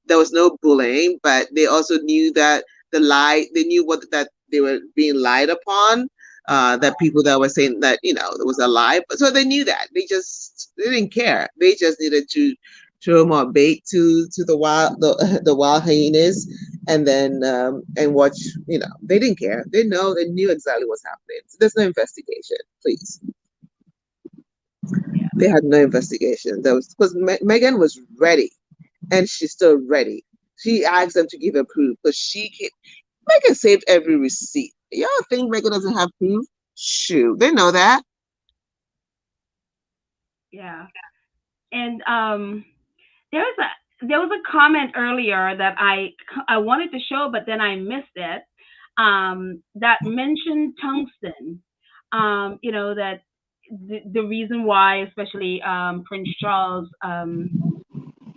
There was no bullying, but they also knew that the lie. They knew what that they were being lied upon. That people that were saying that it was a lie, but so they knew that they didn't care. They just needed to throw more bait to the wild hyenas, and then and watch. They didn't care. They knew exactly what's happening. So there's no investigation, please. Yeah. They had no investigation. There was because Megan was ready, and she's still ready. She asked them to give her proof, but Megan saved every receipt. Y'all think Megan doesn't have proof? Shoot, they know that. Yeah. And there was a comment earlier that I wanted to show, but then I missed it. That mentioned tungsten. That the reason why, especially Prince Charles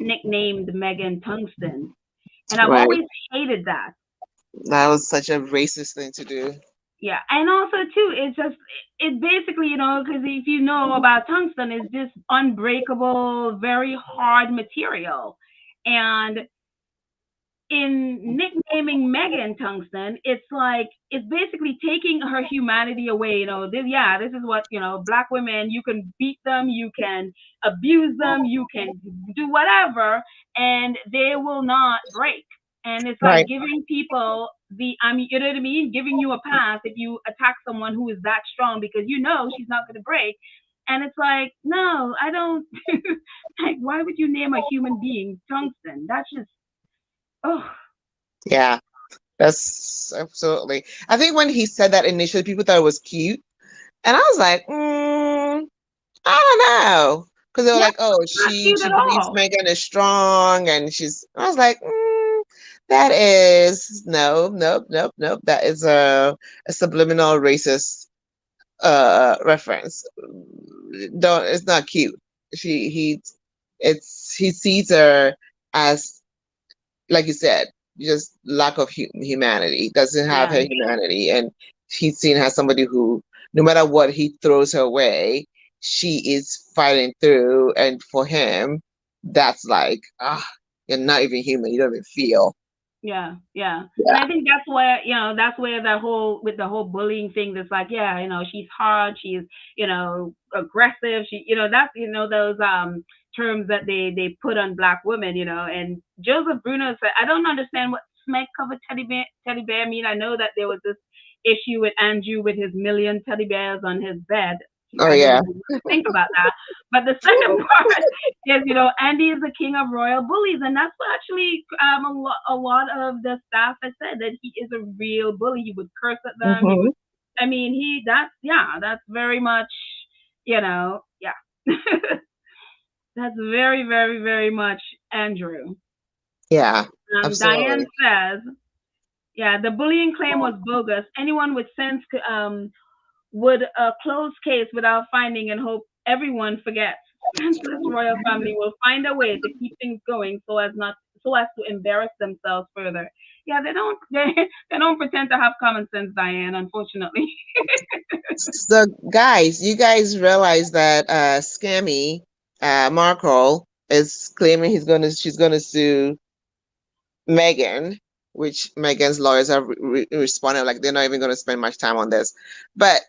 nicknamed Meghan Tungsten, and I've Right. always hated that. That was such a racist thing to do. Yeah, and also too, it basically, because if you know about tungsten, it's this unbreakable, very hard material, and in nicknaming Megan Tungsten, it's like it's basically taking her humanity away. This is what black women. You can beat them, you can abuse them, you can do whatever, and they will not break. And it's like Right. giving people I mean, you know what I mean? Giving you a pass if you attack someone who is that strong because you know she's not going to break. And it's like, no, I don't. Like, why would you name a human being tungsten? That's just, oh, Yeah, that's absolutely. I think when he said that initially, people thought it was cute, and I was like, I don't know, because they were yeah, like, oh, not cute she at believes all. Megan is strong, and she's. I was like, that is no, nope, nope, nope. That is a subliminal racist reference. Don't. It's not cute. He it's he sees her as, like you said, just lack of humanity. Doesn't have Yeah, her humanity, and he's seen as somebody who, no matter what he throws her way, she is fighting through. And for him, that's like, you're not even human. You don't even feel. yeah, yeah. And Yeah. I think that's where, that's where the whole, with the whole bullying thing, that's like, yeah, she's hard, she's, aggressive, that's, those terms that they put on black women, and Joseph Bruno said, I don't understand what smack covered teddy bear mean. I know that there was this issue with Andrew with his million teddy bears on his bed. Oh I don't yeah. know what to think about that. But the second part is, Andy is the king of royal bullies, and that's what actually a lot of the staff has said, that he is a real bully. He would curse at them. He Hmm. would. I mean, that's very much, yeah. That's very, very, very much Andrew. Yeah. Diane Absolutely. says, yeah, the bullying claim was bogus. Anyone with sense would close case without finding and hope everyone forgets. Senseless royal family will find a way to keep things going so as to embarrass themselves further. Yeah, they don't they don't pretend to have common sense, Diane, unfortunately. So, guys, you guys realize that Scammy Markle is claiming she's gonna sue Megan, which Megan's lawyers have responded like they're not even going to spend much time on this. But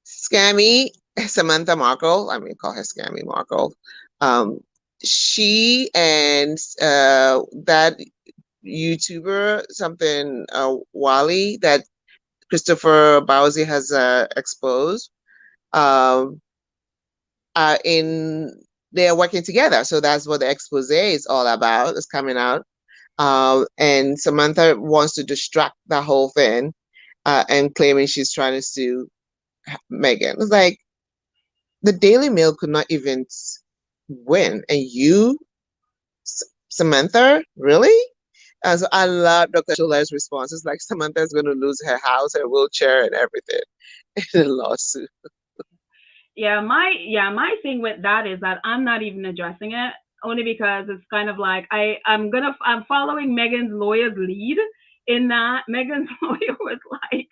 Scammy Samantha Markle, I mean, call her Scammy Markle. Um, she and that YouTuber, something Wally, that Christopher Bowsey has exposed. Um, in They are working together, so that's what the expose is all about. It's coming out, and Samantha wants to distract the whole thing, and claiming she's trying to sue Megan. It's like the Daily Mail could not even win, and you, Samantha, really? So I love Dr. Schuler's response. It's like Samantha's going to lose her house, her wheelchair, and everything in a lawsuit. Yeah, my thing with that is that I'm not even addressing it, only because it's kind of like I'm following Megan's lawyer's lead in that. Megan's lawyer was like,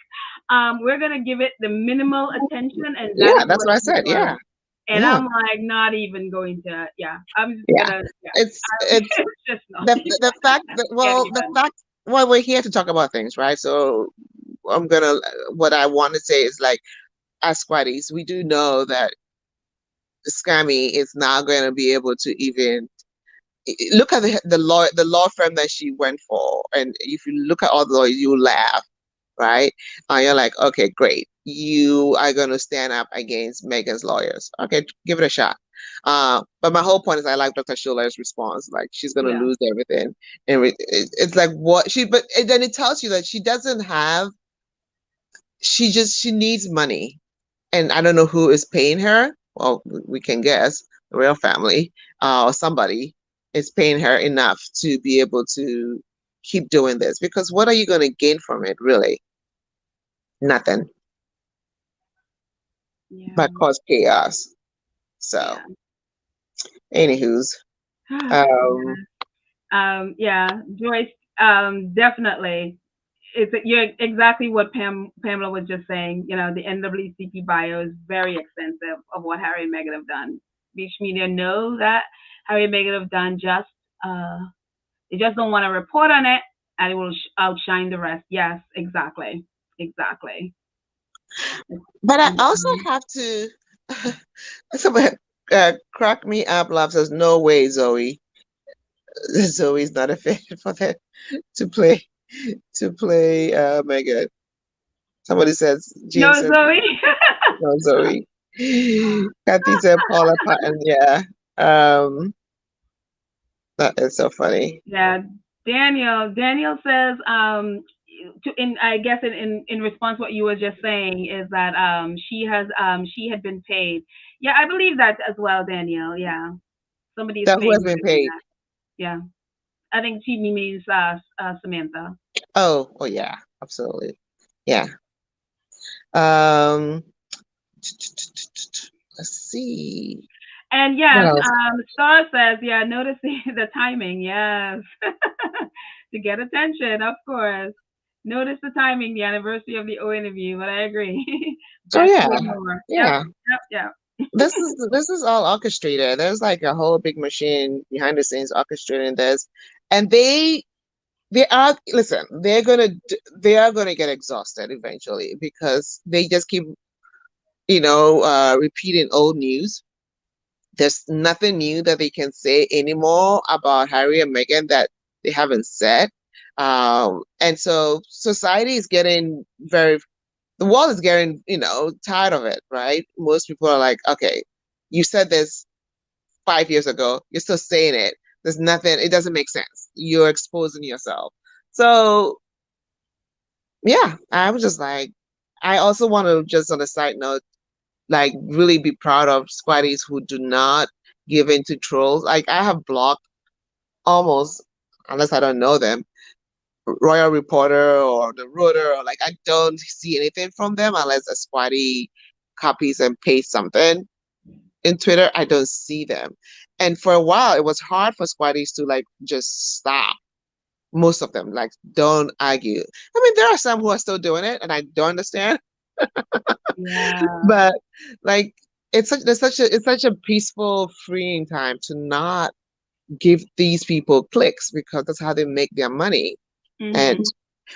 we're gonna give it the minimal attention, and that Yeah, is that's what what I it said. Yeah, deserves. And yeah, I'm like, not even going to. Yeah, I'm just yeah. gonna. Yeah, It's it's just not even. the fact that, Can't well, the even. fact, well, we're here to talk about things, right? So I'm gonna, what I want to say is like, as squatties, we do know that Scammy is not going to be able to even look at the law firm that she went for, and if you look at all the lawyers, you laugh, right? You're like, okay, great, you are going to stand up against Megan's lawyers. Okay, give it a shot. But my whole point is, I like Dr. Schuller's response. Like, she's going to Yeah, lose everything, and it's like, what she, but then it tells you that she doesn't have. She needs money, and I don't know who is paying her. Well, we can guess the royal family, or somebody is paying her enough to be able to keep doing this. Because what are you going to gain from it, really? Nothing, yeah, but cause chaos. So, yeah. anywho's, um, Yeah, Joyce, definitely. You're exactly what Pamela was just saying. The NAACP bio is very extensive of what Harry and Meghan have done. Beach media know that Harry and Meghan have done, just they just don't want to report on it, and it will outshine the rest. Yes, exactly, exactly. but I also have to. Somebody crack me up, laugh, says, no way, Zoe. Zoe's not a fit for that. to play Megan. Somebody says, No, James says, Zoe. no, Zoe. Kathy said Paula Patton. Yeah. Um, that is so funny. Yeah, Daniel says, I guess in response what you were just saying is that she had been paid. Yeah, I believe that as well, Daniel. Yeah, somebody is That who paying has her been to do paid? that. Yeah, I think she means Samantha. Oh yeah, absolutely. Yeah. Um, let's see. And What yes, else? Star says, yeah, notice the timing. Yes, to get attention, of course. Notice the timing, the anniversary of the O interview. But I agree. Oh Best yeah, way more. Yep, yeah. yep, yep. This is all orchestrated. There's like a whole big machine behind the scenes orchestrating this, and they are listen. They are gonna get exhausted eventually because they just keep repeating old news. There's nothing new that they can say anymore about Harry and Meghan that they haven't said. And so society is getting the world is getting, tired of it, right? Most people are like, okay, you said this 5 years ago, you're still saying it. There's nothing, it doesn't make sense. You're exposing yourself. So, yeah, I was just like, I also want to just on a side note, like really be proud of squatties who do not give in to trolls. Like I have blocked almost, unless I don't know them, Royal Reporter or the Rooter, or like I don't see anything from them unless a squatty copies and pastes something in Twitter. I don't see them. And for a while, it was hard for squatties to like just stop. Most of them like don't argue. I mean, there are some who are still doing it, and I don't understand. Yeah. But like it's such a peaceful, freeing time to not give these people clicks because that's how they make their money. And Mhm.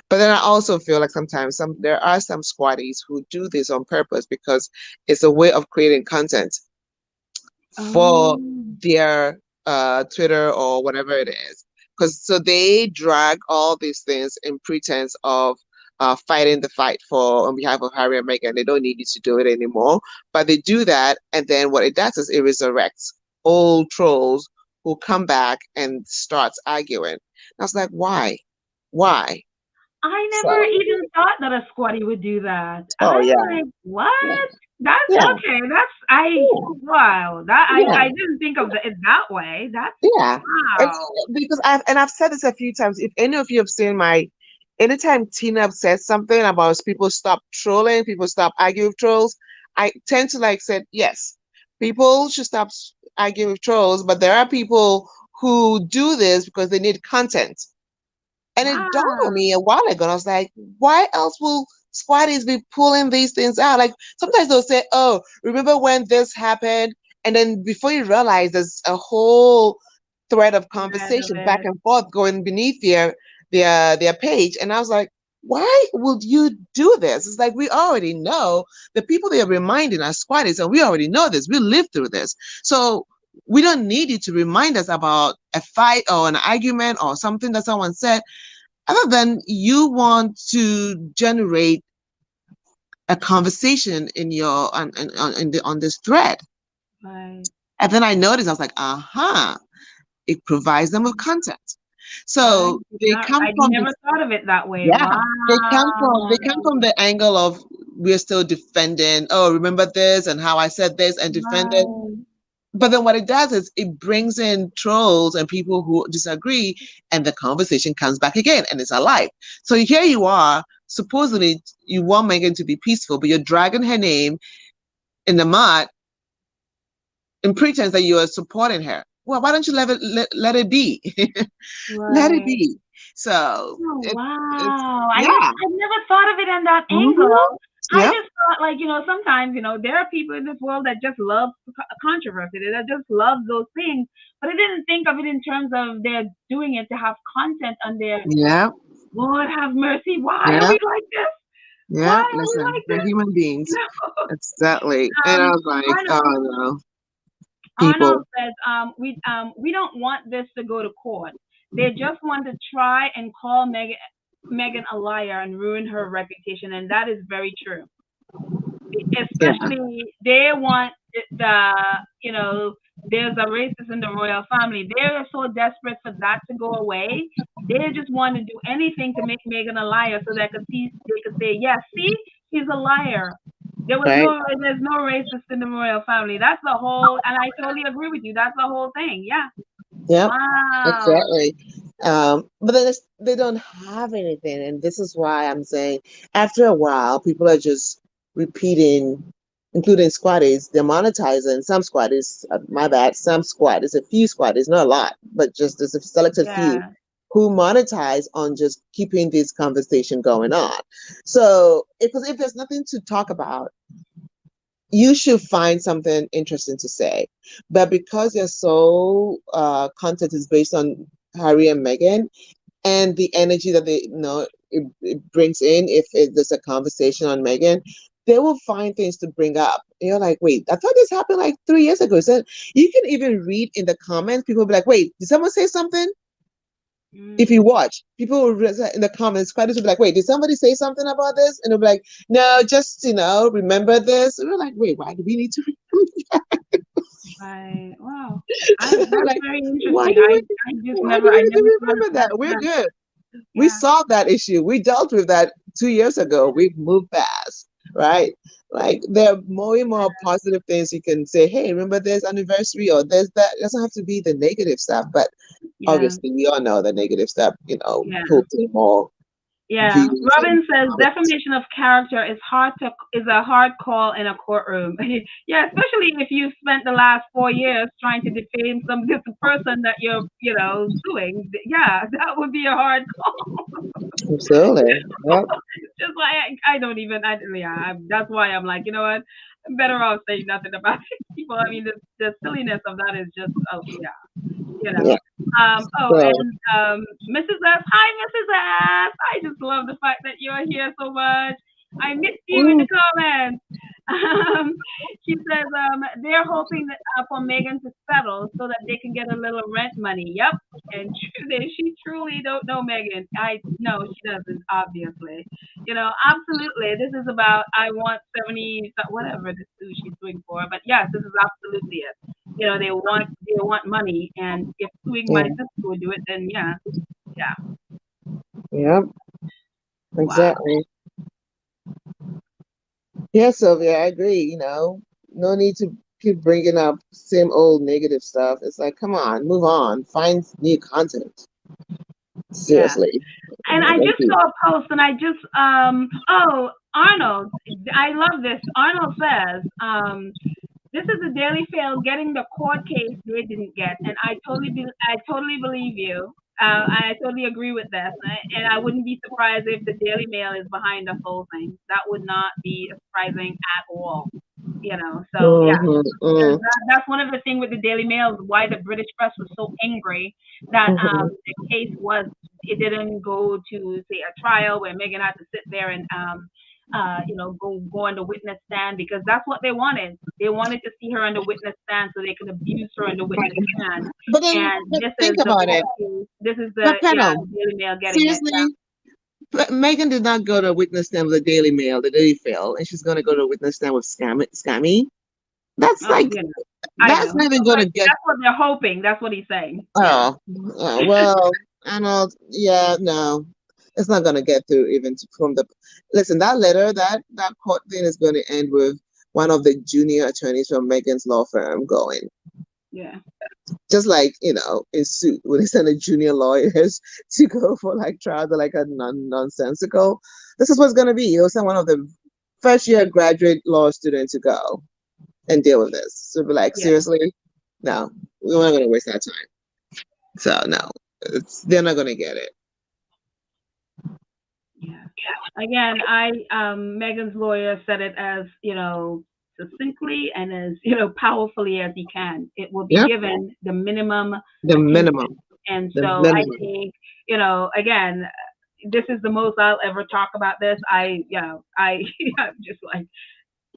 but then I also feel like sometimes there are some squatties who do this on purpose because it's a way of creating content for Oh, their Twitter or whatever it is. Because so they drag all these things in pretense of fighting the fight for on behalf of Harry and Meghan. They don't need you to do it anymore, but they do that, and then what it does is it resurrects old trolls who come back and starts arguing. I was like, why? Why? I never So, even thought that a squatty would do that. oh I'm yeah, like, yeah, what? That's yeah, okay. That's I yeah, wow. That yeah. I didn't think of it that way. That's Yeah, it's wow. because I've said this a few times. If any of you have seen anytime Tina says something about people stop trolling, people stop arguing with trolls, I tend to like said yes, people should stop arguing with trolls, but there are people who do this because they need content. And it dawned on Wow. me a while ago, and I was like, why else will squatties be pulling these things out? Like sometimes they'll say, oh, remember when this happened? And then before you realize there's a whole thread of Read of conversation back it. and forth going beneath their page. And I was like, why would you do this? It's like we already know the people they are reminding are squatties, and we already know this. We lived through this. So we don't need you to remind us about a fight or an argument or something that someone said other than you want to generate a conversation in your on this thread. Right. And then I noticed I was like, uh-huh, it provides them with content. I So did they not come I from the never thought of it that way. yeah, Wow. they come from the angle of we're still defending, oh, remember this and how I said this and defend it. Right. But then what it does is it brings in trolls and people who disagree, and the conversation comes back again, and it's alive. So here you are, supposedly you want Megan to be peaceful, but you're dragging her name in the mud in pretense that you are supporting her. Well, why don't you let it be? Let it Right. be. So Oh, it's wow. yeah. I never thought of it in that Hmm. angle. I Yep. just thought like, sometimes, there are people in this world that just love controversy, that just love those things. But I didn't think of it in terms of they're doing it to have content on their Yep. Lord have mercy. Why are Yep. we like this? Why Yep. are we Listen, like we're this? human You beings. know? Exactly. And I was like, oh Arnold, no, Arnold people. says, we don't want this to go to court. They just want to try and call Meghan a liar and ruin her reputation, and that is very true. Yeah. Especially they want the, you know, there's a racist in the royal family. They're so desperate for that to go away. They just want to do anything to make Megan a liar so they could say, yeah, see, she's a liar. Right. There's no racist in the royal family. That's the whole, and I totally agree with you. That's the whole thing. Yeah. Yep. Wow. Exactly. But then they don't have anything, and this is why I'm saying after a while, people are just repeating, including squatties. They're monetizing some squatties. My bad, some squatties, a few squatties, not a lot, but just there's a selected few Yeah. who monetize on just keeping this conversation going on. So, if there's nothing to talk about, you should find something interesting to say. But because your sole content is based on Harry and Meghan and the energy that it brings in, if there's a conversation on Meghan, they will find things to bring up. And you're like, wait, I thought this happened like 3 years ago. So you can even read in the comments, people will be like, wait, did someone say something? If you Mm. watch, people will in the comments, credits will be like, wait, did somebody say something about this? And they'll be like, no, just, remember this. And we're like, wait, why do we need to Wow. That's like, very why interesting. do we why do I we need never to thought of remember that. that? We're Yeah. good. We Yeah. solved that issue. We dealt with that 2 years ago. We've moved past, right? Like there are more and more positive things you can say, hey, remember this anniversary or there's that. It doesn't have to be the negative stuff, but Yeah. obviously we all know the negative stuff, Yeah. pulls in more Yeah. views and Robin says comments. defamation of character is a hard call in a courtroom. Yeah, especially if you spent the last 4 years trying to defame this person that you're, suing. Yeah, that would be a hard call. Absolutely. Yep. Just like I don't even. That's why I'm like, you know what? I'm better off saying nothing about it. People, I mean, the silliness of that is just, oh yeah, you know. Yeah. Oh, So and Mrs. S. Hi, Mrs. S. I just love the fact that you're here so much. I missed you in mm, the comments. Um, she says they're hoping that for Megan to settle so that they can get a little rent money. Yep, and she truly don't know Megan. I no, she doesn't. Obviously, absolutely. This is about I want 70 whatever the sue she's suing for. But yes, this is absolutely it. They want money, and if suing my yeah. sister would do it, then yeah, yeah, Yep. wow, Exactly. Yeah, Sylvia, I agree. No need to keep bringing up same old negative stuff. It's like, come on, move on, find new content. yeah. Seriously. And I Thank just you. saw a post, and I just oh, Arnold, I love this. Arnold says this is a daily fail getting the court case they didn't get, and I totally believe you. I totally agree with this, and I wouldn't be surprised if the Daily Mail is behind this whole thing. That would not be surprising at all. So yeah, because Mm-hmm, that's one of the things with the Daily Mail is why the British press was so angry that mm-hmm. the case was it didn't go to say a trial where Megan had to sit there and go on the witness stand because that's what they wanted. They wanted to see her on the witness stand so they could abuse her on the witness stand. But then And this is think the about it. court case. This is But panel, the Daily Mail getting it. seriously, Megan did not go to witness stand with the Daily Mail, the Daily Fail, and she's going to go to witness stand with Scammy. That's Oh, like, I that's know. not even going But to get. that's what they're hoping. That's what he's saying. Yeah. Well, Arnold, yeah, no, it's not gonna get through even from the. Listen, that letter, that court thing is going to end with one of the junior attorneys from Megan's law firm going. Yeah. Just like in suit, when they send a junior lawyers to go for like trials, are like a nonsensical. This is what's gonna be. You'll send one of the first year graduate law students to go and deal with this. So be like, Yeah. seriously, no, we're not gonna waste our time. So no, they're not gonna get it. Yeah. Again, Megan's lawyer said it as, succinctly and as, powerfully as he can. It will be Yep, given the minimum the attention. minimum, And the so I minimum. think, again, this is the most I'll ever talk about this. I'm just like,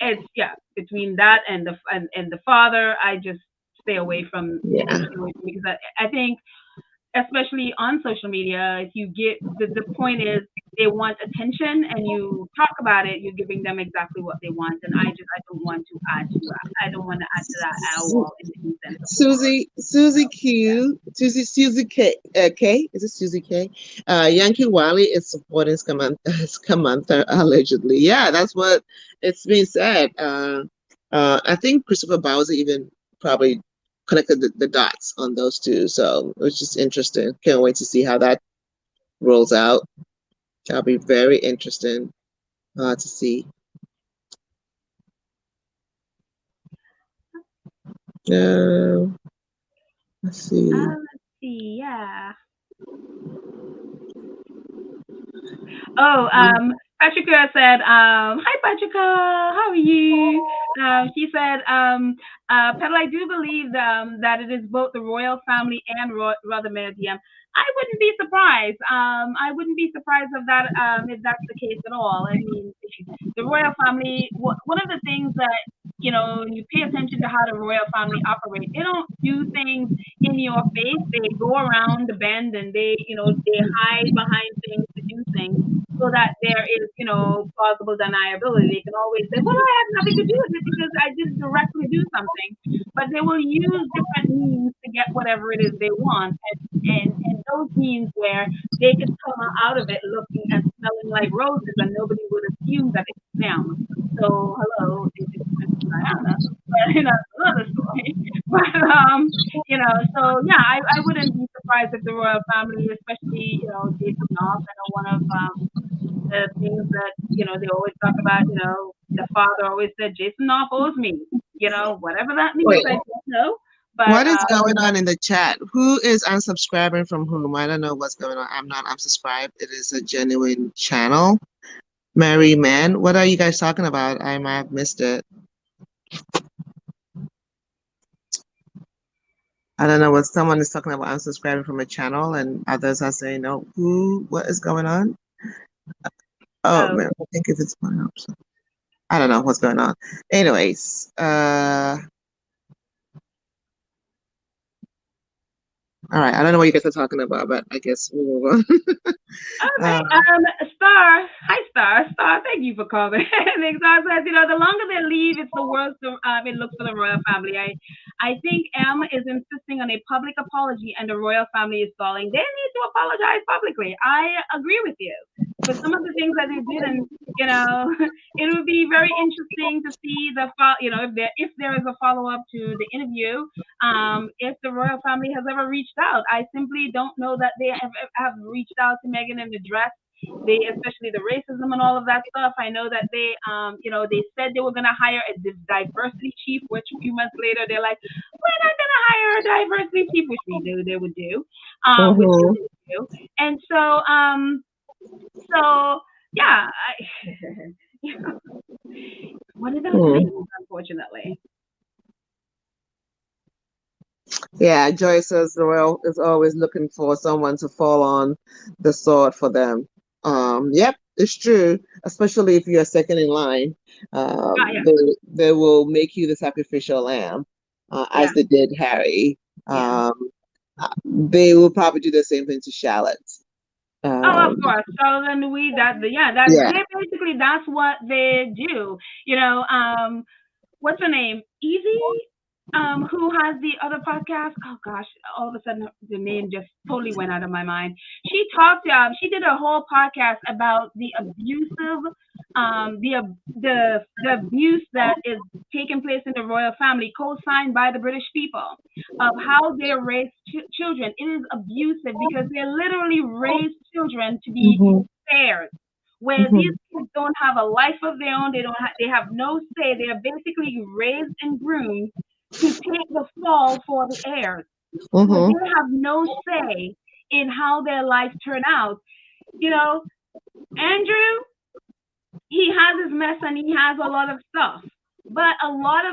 it's, yeah, between that and the father, I just stay away from, Yeah, because I think especially on social media, if you get the point is they want attention and you talk about it, you're giving them exactly what they want. And I don't want to add to that. I don't want to add to that at all in any sense of the word. Susie Q, Susie K, K, is it Susie K? Yankee Wiley is supporting Samantha allegedly. Yeah, that's what it's being said. I think Christopher Bowser even probably connected the dots on those two. So it was just interesting. Can't wait to see how that rolls out. That'll be very interesting to see. Let's see. Let's see, yeah. Oh, Patricia said, hi Patricia, how are you? She said, Petal, I do believe that it is both the royal family and Rothermere DM. I wouldn't be surprised. I wouldn't be surprised if that's the case at all. I mean, the royal family. One of the things that you pay attention to how the royal family operate. They don't do things in your face. They go around the bend and they hide behind things to do things so that there is, plausible deniability. They can always say, well, I have nothing to do with it because I didn't directly do something. But they will use different means to get whatever it is they want. And those means where they could come out of it looking and smelling like roses and nobody would assume that it's them. So, hello, this is Princess Diana. But, that's another story. But, so yeah, I wouldn't be surprised if the royal family, especially, Jason North, I know one of the things that they always talk about. The father always said Jason North owes me. Whatever that means, Wait, I don't know. But what is going on in the chat? Who is unsubscribing from whom? I don't know what's going on. I'm not unsubscribed. It is a genuine channel. Mary Man, what are you guys talking about? I might have missed it. I don't know what someone is talking about unsubscribing from a channel and others are saying, no, what is going on? Oh, man, I think if it's one option. I don't know what's going on. Anyways, all right, I don't know what you guys are talking about, but I guess we'll move on. Okay. Star. Hi, Star. Star, thank you for calling. Star says, the longer they leave, it's the worse it looks for the royal family. I think M is insisting on a public apology and the royal family is stalling. They need to apologize publicly. I agree with you. For some of the things that they did, and it would be very interesting to see if there is a follow up to the interview. If the royal family has ever reached out, I simply don't know that they have reached out to Meghan and addressed especially the racism and all of that stuff. I know that they said they were going to hire a diversity chief, which a few months later they're like, we're not going to hire a diversity chief, which we knew they would do, which they did do. And so yeah, one of those things, unfortunately. Yeah, Joy says the royal is always looking for someone to fall on the sword for them. Yep, it's true. Especially if you're second in line, they will make you the sacrificial lamb, as they did Harry. They will probably do the same thing to Charlotte. Of course. So then basically that's what they do. What's her name? Evie? Who has the other podcast? Oh gosh, all of a sudden the name just totally went out of my mind. She did a whole podcast about the abusive, the abuse that is taking place in the royal family, co-signed by the British people, of how they raise children. It is abusive because they literally raise children to be spared. Where these kids don't have a life of their own, they have no say. They are basically raised and groomed to take the fall for the heirs. So they have no say in how their lives turn out. Andrew, he has his mess and he has a lot of stuff, but a lot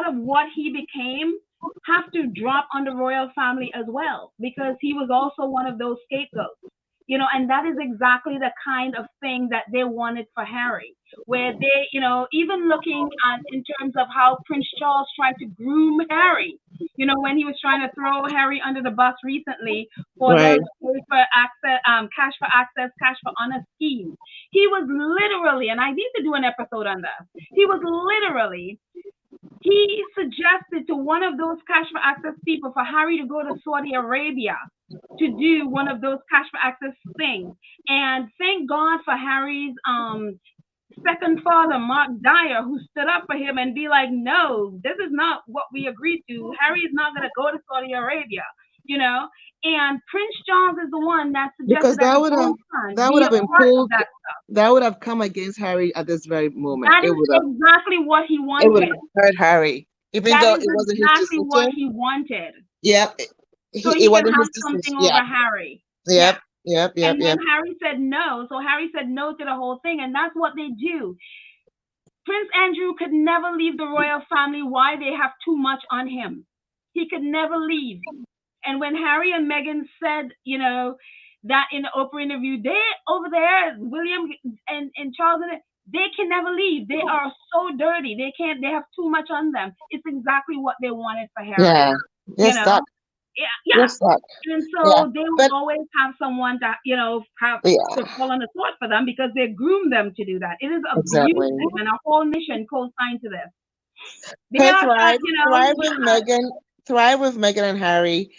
of what he became have to drop on the royal family as well, because he was also one of those scapegoats. And that is exactly the kind of thing that they wanted for Harry, where they, even looking at in terms of how Prince Charles tried to groom Harry, When he was trying to throw Harry under the bus recently for the Right. pay for access, cash for access, cash for honor scheme. He was literally, and I need to do an episode on this. He was literally he suggested to one of those cash for access people for Harry to go to Saudi Arabia to do one of those cash for access things. And thank God for Harry's second father, Mark Dyer, who stood up for him and be like, no, this is not what we agreed to. Harry is not going to go to Saudi Arabia, you know. And Prince Charles is the one that Because suggested that his own son that would be have a part of imposed that. that would have come against Harry at this very moment. That is exactly what he It would have wanted. hurt Harry, even That though is it wasn't his exactly what decision. he wanted. Yep, So it he can wasn't his have decision. something over Yeah, Harry. Yeah. yep, yep, yep, And then yep. Harry said no. So Harry said no to the whole thing. And that's what they do. Prince Andrew could never leave the royal family. Why? They have too much on him. He could never leave. And when Harry and Meghan said, that in the Oprah interview, they over there, William and Charles, they can never leave. They are so dirty. They have too much on them. It's exactly what they wanted for Harry. Yeah, You yes, that, know? Yeah. yes, that. And Yeah, so they will but always have someone that, have to yeah, fall on the sword for them because they groom them to do that. It is exactly. abusive, and our whole nation co-signed to this. They Hey, are, thrive with Meghan and Harry.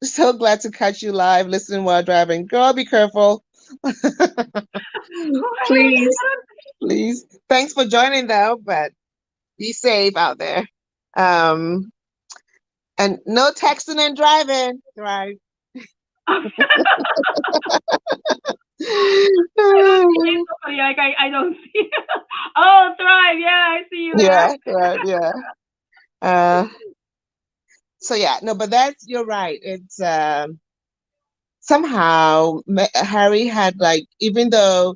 So glad to catch you live, listening while driving. Girl, be careful. Please, please. Thanks for joining though, but be safe out there. Um, and no texting and driving. Thrive. Like I don't see. Oh, Thrive. Yeah, I see you there. Yeah, right, yeah. Uh, so yeah, no, but you're right. It's somehow Harry had, like, even though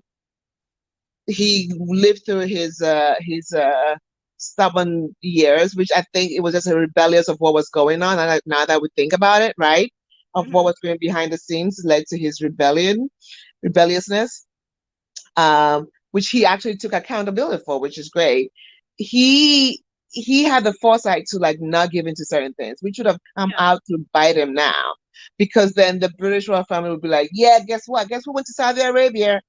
he lived through his stubborn years, which I think it was just a rebellious of what was going on. And now that we think about it, right, of what was going behind the scenes led to his rebelliousness, which he actually took accountability for, which is great. He had the foresight to, like, not give in to certain things, which would have come out to bite him now, because then the British royal family would be like, yeah, guess what? Guess who went to Saudi Arabia?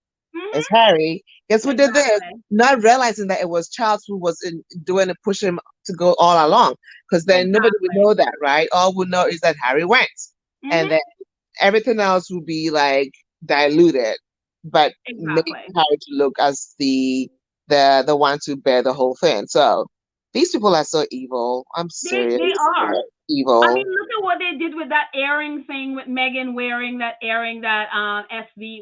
It's Harry. Guess who did this? Not realizing that it was Charles who was doing it, pushing him to go all along. Because then nobody would know that, right? All would know is that Harry went, and then everything else would be like diluted, but make Harry to look as the one to bear the whole thing. So these people are so evil. I'm serious. They are evil. I mean, look at what they did with that earring thing with Meghan wearing that earring that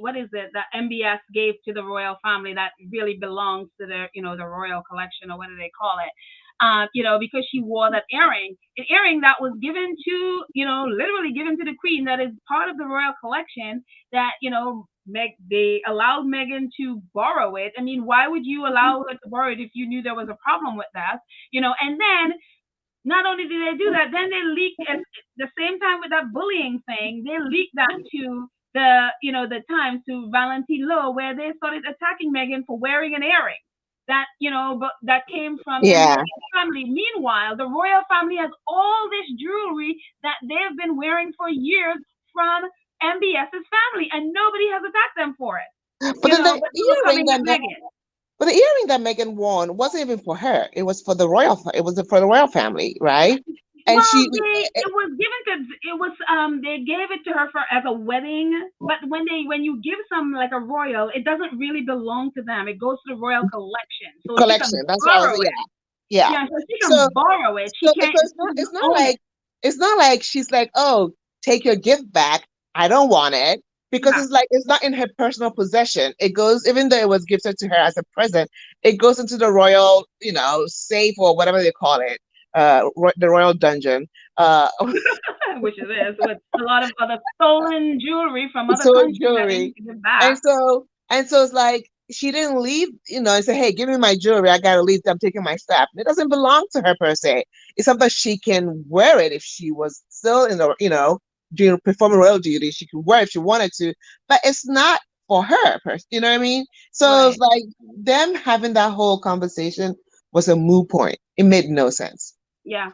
what is it, that MBS gave to the royal family that really belongs to the royal collection, or what do they call it? Because she wore that earring, an earring that was given to, literally given to the Queen, that is part of the royal collection, that, they allowed Meghan to borrow it. I mean, why would you allow her to borrow it if you knew there was a problem with that? And then not only did they do that, then they leaked at the same time with that bullying thing, they leaked that to the Times, to Valentine Lowe, where they started attacking Meghan for wearing an earring that, but that came from the family. Meanwhile, the royal family has all this jewelry that they've been wearing for years from MBS's family, and nobody has attacked them for it. But then But the earring that Meghan wore wasn't even for her. It was for the royal family, right? And it was given to they gave it to her as a wedding. But when you give some, like, a royal, it doesn't really belong to them. It goes to the royal collection. So collection. That's what I was. Yeah. So she can borrow it. She can't. It's not like she's like, oh, take your gift back. I don't want it. Because it's not in her personal possession. It goes, even though it was gifted to her as a present, it goes into the royal, safe, or whatever they call it, the royal dungeon. Which it is, with a lot of other stolen jewelry from other countries that they need to give back. And so it's like, she didn't leave, and say, hey, give me my jewelry. I gotta leave. I'm taking my stuff. It doesn't belong to her per se. It's something she can wear it if she was still in the, performing royal duty. She could wear it if she wanted to, but it's not for her. You know what I mean? So it's like them having that whole conversation was a moot point. It made no sense. Yeah.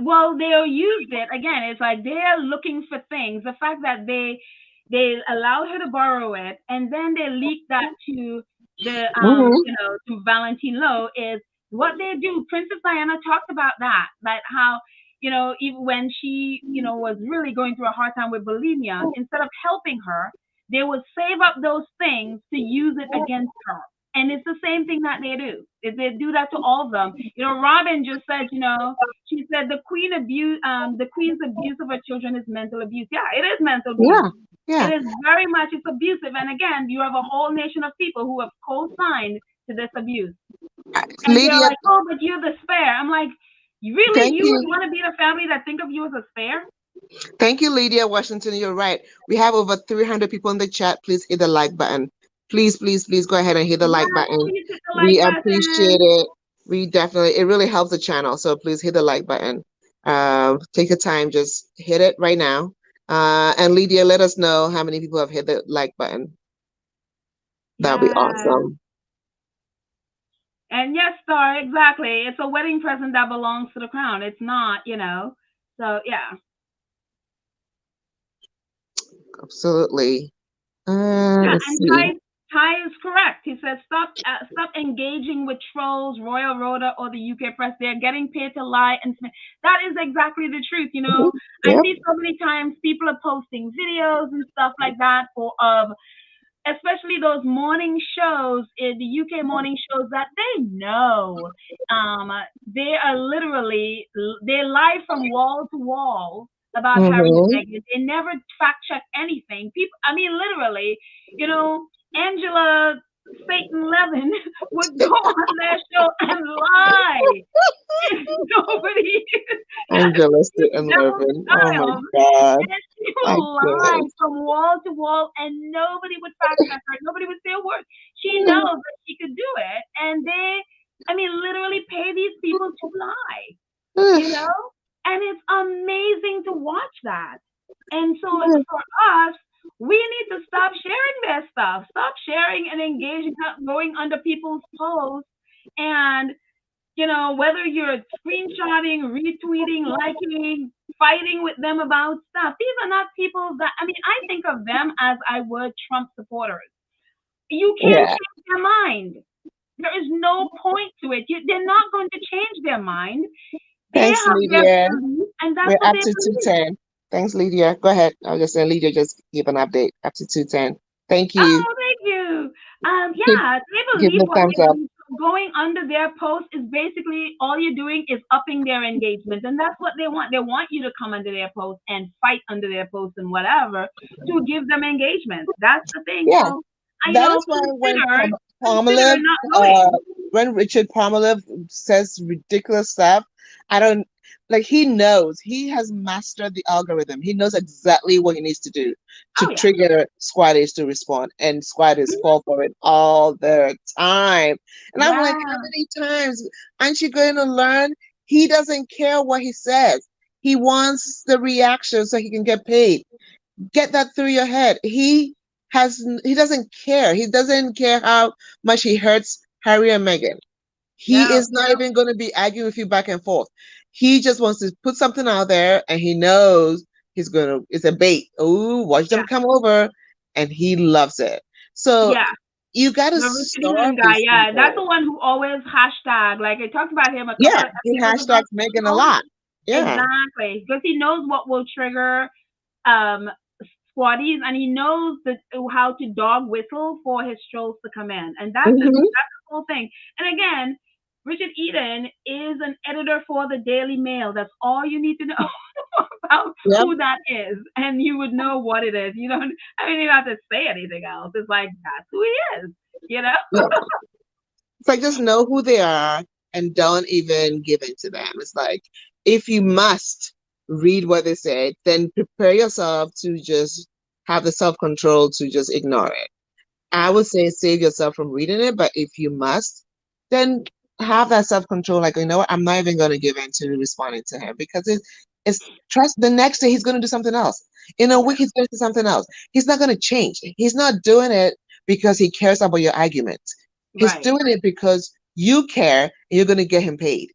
Well, they'll use it again. It's like they're looking for things. The fact that they allowed her to borrow it and then they leaked that to the Mm-hmm. to Valentine Lowe is what they do. Princess Diana talked about that, how even when she was really going through a hard time with bulimia, instead of helping her, they would save up those things to use it against her. And it's the same thing that they do. They do that to all of them. Robin just said, she said the queen's abuse of her children is mental abuse. Yeah, it is mental abuse. Yeah, It yeah. is very much, it's abusive. And again, you have a whole nation of people who have co-signed to this abuse. And they're Lydia, like, oh, but you're the spare. I'm like, really? thank You would you. want to be the family that think of you as a spare? Thank you, Lydia Washington. You're right. We have over 300 people in the chat. Please hit the like button. Please, please, please go ahead and hit the Yeah, like button. please hit the like We appreciate button. it. We definitely, it really helps the channel. So please hit the like button. Take your time, just hit it right now. And Lydia, let us know how many people have hit the like button. That'll be Yeah. awesome. And yes, Star, exactly. It's a wedding present that belongs to the crown. It's not. So yeah. Absolutely. Yeah, Let's and see. Ty is correct. He says stop engaging with trolls, Royal Rhoda, or the UK press. They're getting paid to lie and that is exactly the truth. Mhm. I Yep. see so many times people are posting videos and stuff like that of especially those morning shows in the UK morning shows that they know they are literally they lie from wall to wall about Harry and Mm-hmm. Meghan. They never fact check anything. People, I mean, literally, you know, Angela Satan Levin would go on their show and lie. Nobody, Angela she's and devil's Levin. Oh my child. God. And she I would lie can't. from wall to wall, and nobody would fact check her. Nobody would say a word. She knows that she could do it, and I mean, literally pay these people to lie, you know? And it's amazing to watch that. And so for us, we need to stop sharing their stuff, stop sharing and engaging, going under people's posts, and whether you're screenshotting, retweeting, liking, fighting with them about stuff. These are not people that, I mean, I think of them as I would Trump supporters. You can't Yeah. change their mind. There is no point to it. They're not going to change their mind. They Thanks, have their Lydia. belief, and that's We're what up they to believe. 210. Thanks, Lydia. Go ahead. I was just saying, Lydia, just give an update up to 210. Thank you. Oh, thank you. Give, Yeah, they give believe me a what thumbs they up. believe. So going under their post is basically all you're doing is upping their engagement, and that's what they want. They want you to come under their post and fight under their post and whatever to give them engagement. That's the thing. Yeah. So, That is why consider Palmolive, not uh, going. when Richard Palmolive says ridiculous stuff, I don't like. He knows he has mastered the algorithm. He knows exactly what he needs to do to Oh yeah. trigger squatters to respond, and squatters Mhm. fall for it all the time. And I'm like, how Yeah. many times aren't you going to learn? He doesn't care what he says. He wants the reaction so he can get paid. Get that through your head. He doesn't care. He doesn't care how much he hurts Harry and Meghan. He Yeah. is not even going to be arguing with you back and forth. He just wants to put something out there, and he knows it's a bait. Oh, watch them Yeah. come over, and he loves it. So Yeah. you got to The Richard Heaton starve guy, these yeah, that's the people. one who always hashtag. Like I talked about him a couple Yeah, of he episodes ago. hashtags He Meghan a always, lot. Yeah. exactly, because he knows what will trigger um squatties, and he knows how to dog whistle for his trolls to come in, and Hmm. that's the whole thing. And again, Richard Eden is an editor for the Daily Mail. That's all you need to know about Yep. who that is, and you would know what it is. You don't. I mean, you don't have to say anything else. It's like that's who he is. You know. Yeah. It's like just know who they are and don't even give in to them. It's like if you must read what they said, then prepare yourself to just have the self control to just ignore it. I Yeah. would say save yourself from reading it, but if you must, then have that self control. Like, you know what? I'm not even going to give in to responding to him because it's trust. The next day he's going to do something else. In a week Yeah. he's going to do something else. He's not going to change. He's not doing it because he cares about your argument. He's Right. doing it because you care and you're going to get him paid.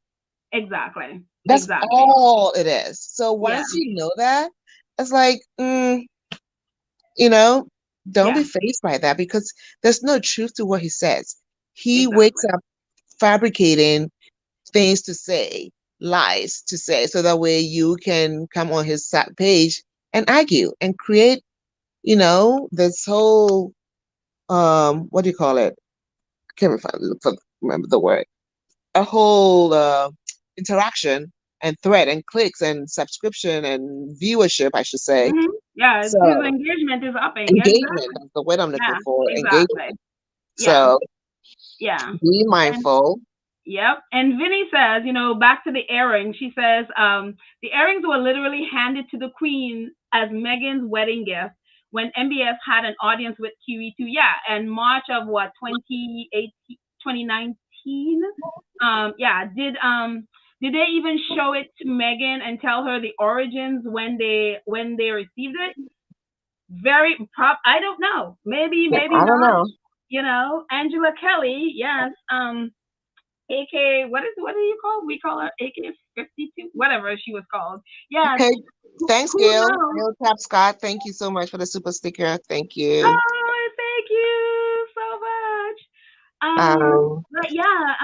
Exactly. That's Exactly. all it is. So Yeah. once you know that, it's like, you know, don't be Yeah. phased by that because there's no truth to what he says. He wakes Exactly. up fabricating things to say, lies to say, so that way you can come on his page and argue and create, this whole what do you call it? I can't remember the word. A whole interaction and thread and clicks and subscription and viewership, I should say. Yeah. His So engagement is upping. engagement Exactly. is the word I'm looking Yeah. for. Exactly. Engagement. Yeah. So Yeah. be And mindful. yep. And Vinny says, back to the earrings. She says, the earrings were literally handed to the Queen as Meghan's wedding gift when MBS had an audience with QE2. Yeah, and March of what 2018, 2019. Yeah. Did they even show it to Meghan and tell her the origins when they received it? Very prop. I don't know. Maybe, Yeah, maybe I don't not. know. Angela Kelly. Yes. AK, what do you call? We call her AK-52, whatever she was called. Yes. Okay. Thanks, Who Gail. knows? Gail Tap Scott. Thank you so much for the super sticker. Thank you. Oh, thank you so much. Um, But yeah,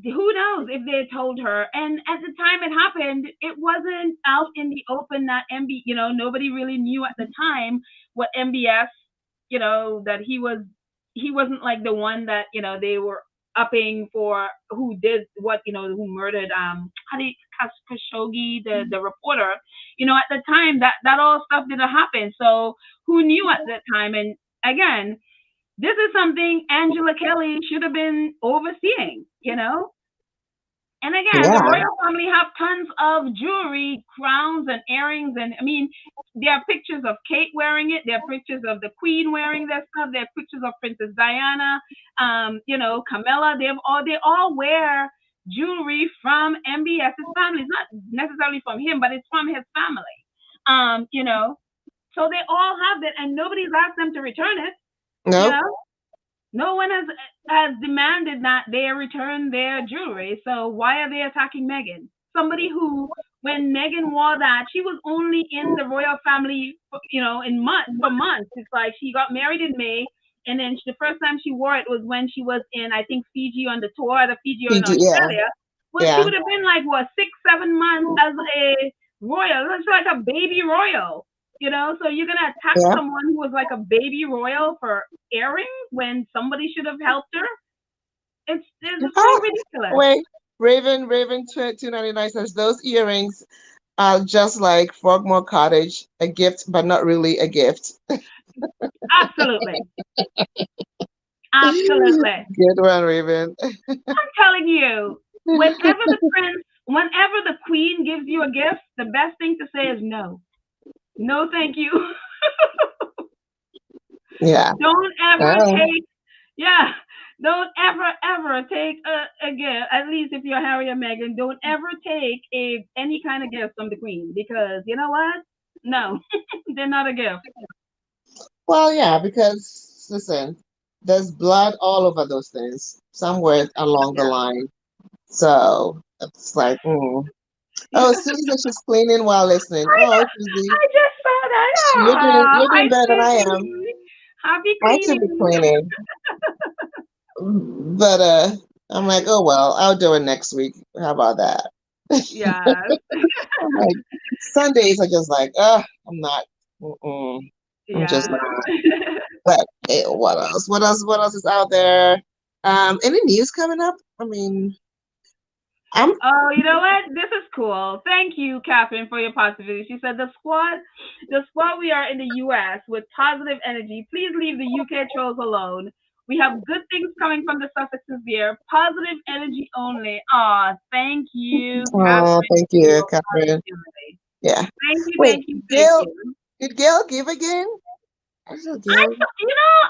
who knows if they told her? And at the time it happened, it wasn't out in the open that nobody really knew at the time what MBS, that he wasn't like the one that, they were upping for who did what, who murdered, Khashoggi, the reporter. At the time that all stuff didn't happen. So who knew at that time? And again, this is something Angela Kelly should have been overseeing. And again, the yeah. royal family have tons of jewelry, crowns, and earrings, and I mean, there are pictures of Kate wearing it. There are pictures of the Queen wearing their stuff. There are pictures of Princess Diana, Camilla. They all wear jewelry from MBS's family. It's not necessarily from him, but it's from his family. So they all have it, and nobody's asked them to return it. You Nope. know, no one has demanded that they return their jewelry. So why are they attacking Meghan? Somebody who, when Meghan wore that, she was only in the royal family, in months for months. It's like she got married in May, and then the first time she wore it was when she was in, I think, Fiji on the tour, the Fiji or in PG, yeah. Australia. Well, she Yeah. would have been like what 6, 7 months as a royal. It's like a baby royal. So you're gonna attack Yeah. someone who was like a baby royal for earrings when somebody should have helped her. It's so Ah, ridiculous. wait. Raven 299 says those earrings are just like Frogmore Cottage, a gift, but not really a gift. Absolutely, absolutely. Good one, Raven. I'm telling you, whenever the queen gives you a gift, the best thing to say is no, no, thank you. Yeah. Don't ever Oh, take, yeah, don't ever take a gift. At least if you're Harry or Meghan, don't ever take any kind of gift from the Queen because you know what? No, they're not a gift. well, yeah, because listen, there's blood all over those things somewhere along the Yeah, line. So it's like, yeah. oh, Susie says she's cleaning while listening. Oh, Susie, I just saw that. you're doing Ah, you're hi doing better than I am. Susie. Happy I should be cleaning. cleaning, but I'm like, oh well, I'll do it next week. How about that? Yes. I'm like, Sundays are just like, I'm not. Mm-mm, I'm just Yes. not. But what else? What else? What else is out there? Any news coming up? I mean, I'm Oh, you know what? This is cool. Thank you, Catherine, for your positivity. She said the squad we are in the US with positive energy. Please leave the UK trolls alone. We have good things coming from the Sussexes here. Positive energy only. Aw, thank you, oh, Catherine, thank for you, your Catherine. positivity. Yeah. Thank you, Wait, thank you, thank Gail, you. did Gail give again? I said I Gail. saw,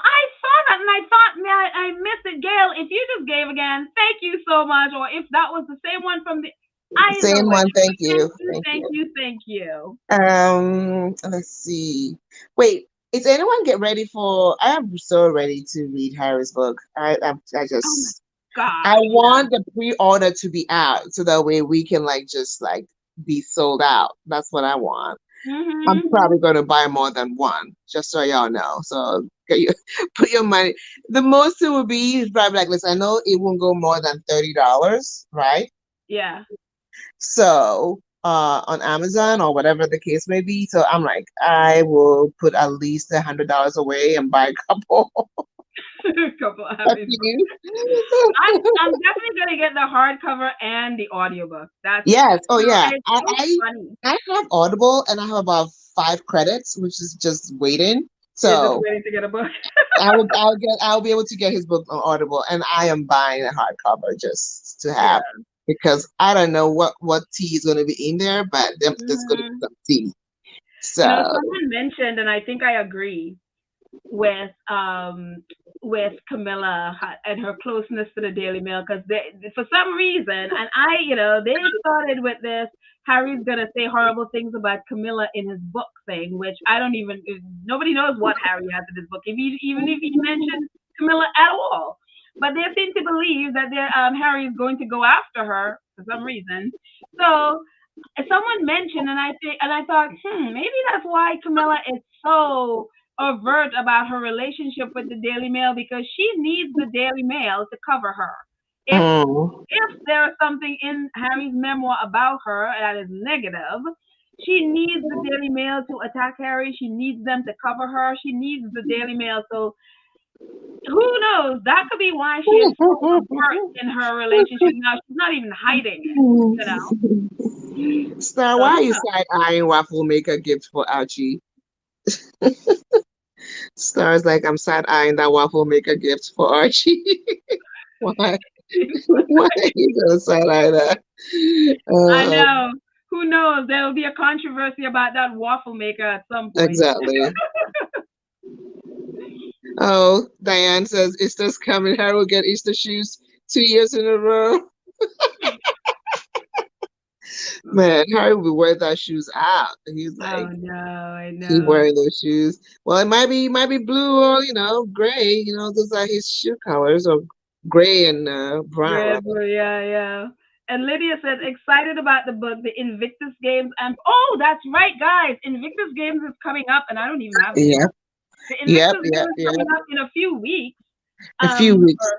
I saw that and I thought, man, I missed it. Gail, if you just gave again, thank you so much. Or if that was the same one from the either Same way. one. Thank Thank you. you, Thank thank you. you, thank you. Let's see. Wait, is anyone get ready for? I am so ready to read Harry's book. I Oh my just I Gosh, yeah. want the pre-order to be out so that way we can like just like be sold out. That's what I want. I'm Mhm. probably going to buy more than one, just so y'all know. So get you, put your money. The most it will be is probably like, listen, I know it won't go more than $30, right? Yeah. So on Amazon or whatever the case may be. So I'm like, I will put at least $100 away and buy a couple Couple of happy. you. I'm definitely gonna get the hardcover and the audiobook. That's Yes. Oh yeah. and it's so funny. I have Audible and I have about 5 credits, which is just waiting. You're just So waiting to get a book. I'll be able to get his book on Audible, and I am buying a hardcover just to Yeah. have because I don't know what tea is going to be in there, but there's going to be Mhm. some tea. You know, So someone mentioned, and I think I agree with Camilla and her closeness to the Daily Mail because for some reason, and they started with this. Harry's gonna say horrible things about Camilla in his book thing, which I don't even. Nobody knows what Harry has in his book, even if he mentions Camilla at all. But they seem to believe that Harry is going to go after her for some reason. So someone mentioned, and I thought, maybe that's why Camilla is so overt about her relationship with the Daily Mail because she needs the Daily Mail to cover her. If mm, if there is something in Harry's memoir about her that is negative, she needs the Daily Mail to attack Harry. She needs them to cover her. She needs the Daily Mail. So who knows? That could be why she is so overt in her relationship now. She's not even hiding it. Star, So why are who you knows? side eyeing waffle maker gift for Archie? Star's like I'm side eyeing that waffle maker gift for Archie. Why? Why are you gonna side eye that? I Uh, know. Who knows? There will be a controversy about that waffle maker at some point. exactly. Oh, Diane says Easter's coming. Harry will get Easter shoes 2 years in a row. Man, Harry will wear those shoes out. He's Oh like, no, I keep know. wearing those shoes. Well, it might be blue or gray. Those are his shoe colors, or gray and brown Red rather. Bull, yeah, yeah. And Lydia says excited about the book, the Invictus Games, and oh, that's right, guys. Invictus Games is coming up, and I don't even have the Yep, book. The yep, Invictus yep, Games is coming yep. up in a few weeks. A few weeks.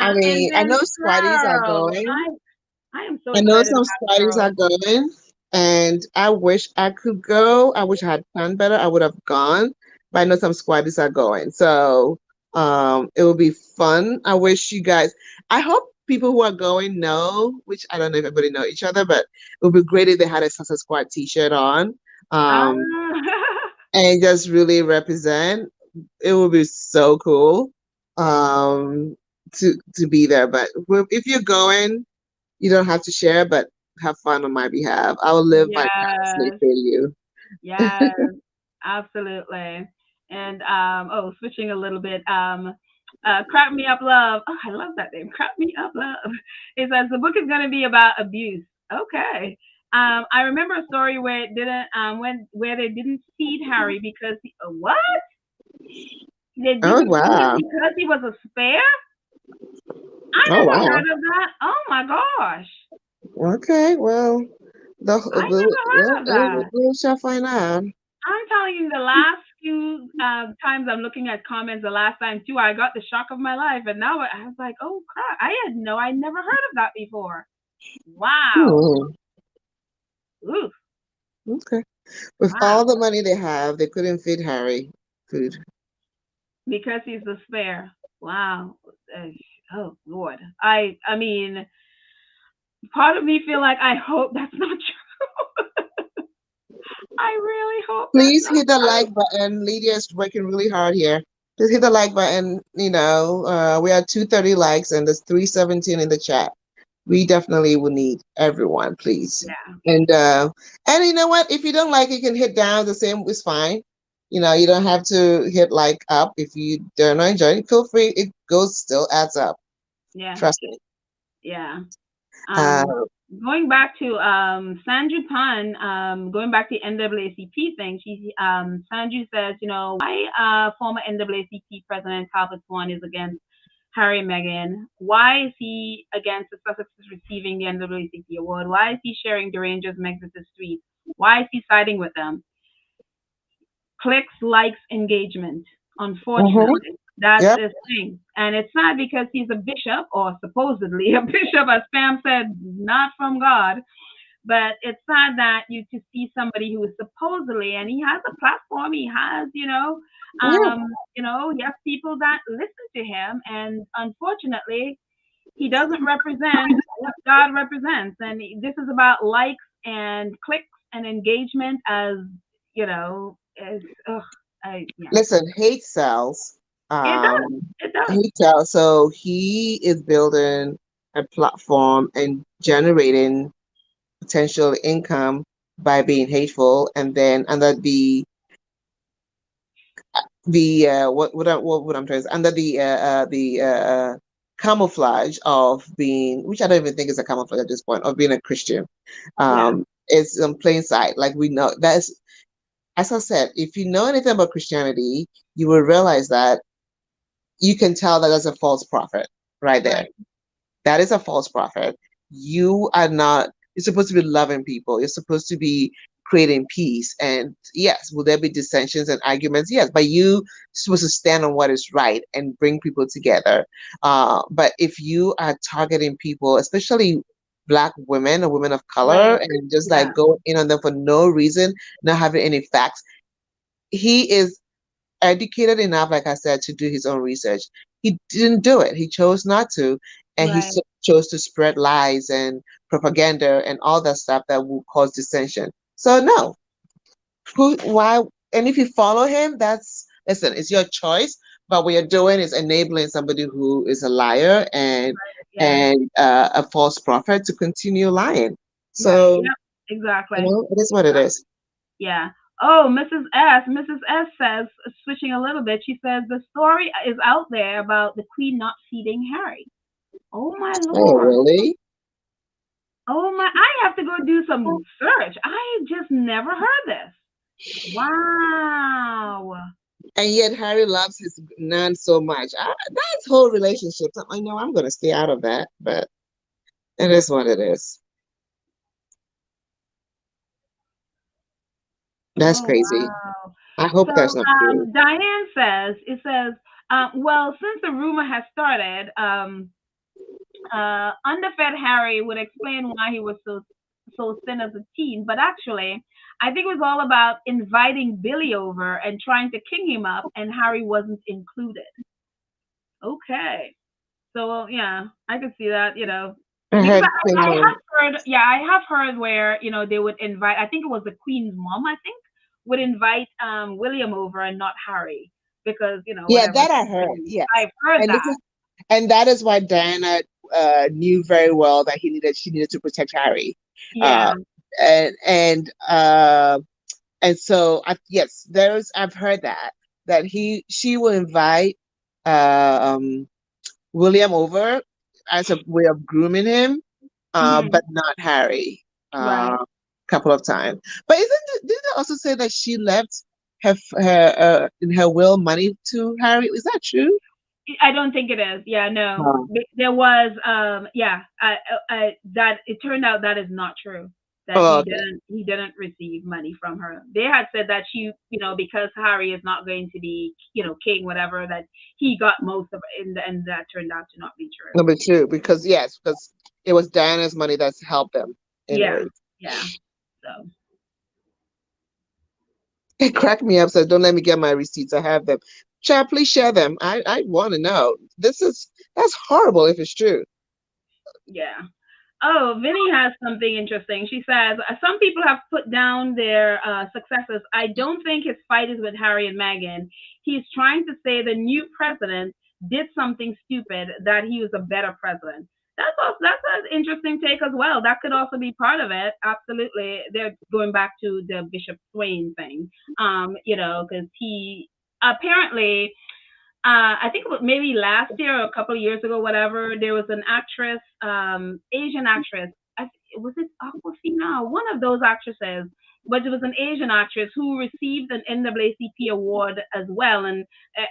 I Yeah, and mean, I then know Squatties are girl, going. I am so I know excited some about the Squatties are girls. going, and I wish I could go. I wish I had planned better. I would have gone, but I know some Squatties are going, so it will be fun. I wish you guys. I hope people who are going know, which I don't know if everybody know each other, but it would be great if they had a Sussex Squad T-shirt on, Ah, and just really represent. It would be so cool, to be there. But if you're going. You don't have to share, but have fun on my behalf. I will live vicariously yes, through you. yes, absolutely. And switching a little bit. Crap Me Up Love. Oh, I love that name. Crap Me Up Love. It says the book is going to be about abuse. Okay. I remember a story where it didn't where they didn't feed Harry because what? They Oh didn't feed him wow. because he was a spare? I Oh never wow. heard of that. Oh my gosh. Okay. Well, I never heard of that. we shall find out. I'm telling you, the last few times I'm looking at comments, the last time too, I got the shock of my life, and now I was like, oh crap, I never heard of that before. Wow. Hmm. Oof. Okay. With all Wow. the money they have, they couldn't feed Harry food. Because he's the spare. Wow. Uh, Oh Lord. I mean, part of me feel like I hope that's not true. I really hope that's Please not hit the true. like button. Lydia is working really hard here. Just hit the like button. We are 230 likes and there's 317 in the chat. We definitely will need everyone, please. Yeah. And you know what? If you don't like it, you can hit down. The same is fine. You don't have to hit like up if you don't enjoy it. Feel free. It goes still adds up. Yeah. Trust me. Yeah. Uh, Um, Going back to Sanju Pan, going back to NAACP thing, Sanju says, why former NAACP President Calvert Swan is against Harry and Meghan? Why is he against the Sussexes receiving the NAACP award? Why is he sharing the Rangers' Exodus tweets? Why is he siding with them? Clicks, likes, engagement. Mm-hmm. Unfortunately, that's Yep. his thing. And it's not because he's a bishop or supposedly a bishop, as Pam said, not from God. But it's sad that you to see somebody who is supposedly, and he has a platform, he has, Yeah. he has people that listen to him, and unfortunately, he doesn't represent what God represents. And this is about likes and clicks and engagement, as as yeah, Listen, hate sells. it does, Um, it does, hate sells. So he is building a platform and generating potential income by being hateful, and then under the what I'm trying to say, under the camouflage of being, which I don't even think is a camouflage at this point, of being a Christian. yeah, It's in plain sight. Like, we know that's, as I said, if you know anything about Christianity, you will realize that you can tell that there's a false prophet right there. right, That is a false prophet. You are not, you're supposed to be loving people. You're supposed to be creating peace. And yes, will there be dissensions and arguments? Yes, but you supposed to stand on what is right and bring people together. But if you are targeting people, especially Black women or women of color, right, and just yeah, like going in on them for no reason, not having any facts, he is educated enough, like I said, to do his own research. He didn't do it. He chose not to, and he right. chose to spread lies and propaganda and all that stuff that will cause dissension. So no, why? And if you follow him, that's, listen, it's your choice. But what you're doing is enabling somebody who is a liar and Yeah, a false prophet to continue lying. right, So yep, exactly. it is what it is. Yeah. Oh, Mrs. S says, switching a little bit, she says the story is out there about the Queen not feeding Harry. Oh my Oh, Lord. really? Oh my, I have to go do some search. I just never heard this. Wow. And yet Harry loves his nun so much. That whole relationship, I know I'm going to stay out of that, but it is what it is. That's Oh crazy. wow. I hope So that's not true. Diane says, it says, well, since the rumor has started, underfed Harry would explain why he was so thin as a teen, but actually, I think it was all about inviting Billy over and trying to king him up, and Harry wasn't included. Okay, so yeah, I could see that, I because heard I similar. have heard, yeah, I have heard where they would invite. I think it was the Queen's mom. I think would invite William over and not Harry because Yeah, whatever. that I heard. Yes. I've heard And this that. is and that is why Diana knew very well that she needed to protect Harry. Uh, Yeah. and so yes, I've heard that she will invite um William over as a way of grooming him, Hmm. but not Harry. Right. Couple of times. But didn't they also say that she left her in her will money to Harry? Is that true? I don't think it is. Yeah, no. Oh, There was, yeah, that it turned out that is not true. That oh, okay. he didn't receive money from her. They had said that she, because Harry is not going to be, king, whatever, that he got most of it, and that turned out to not be true. No, but true because yes, because it was Diana's money that's helped them. Yeah, Anyway, yeah. So, it cracked me up. So don't let me get my receipts. I have them. Chad, please share them. I want to know. That's horrible if it's true. yeah. Oh, Vinny has something interesting. She says, some people have put down their successes. I don't think his fight is with Harry and Meghan. He's trying to say the new president did something stupid, that he was a better president. That's an interesting take as well. That could also be part of it. Absolutely. They're going back to the Bishop Swain thing. Because he apparently I think it was maybe last year or a couple of years ago, whatever. There was an actress, Asian actress. Was it Aquafina? One of those actresses but it was an Asian actress who received an NAACP award as well. And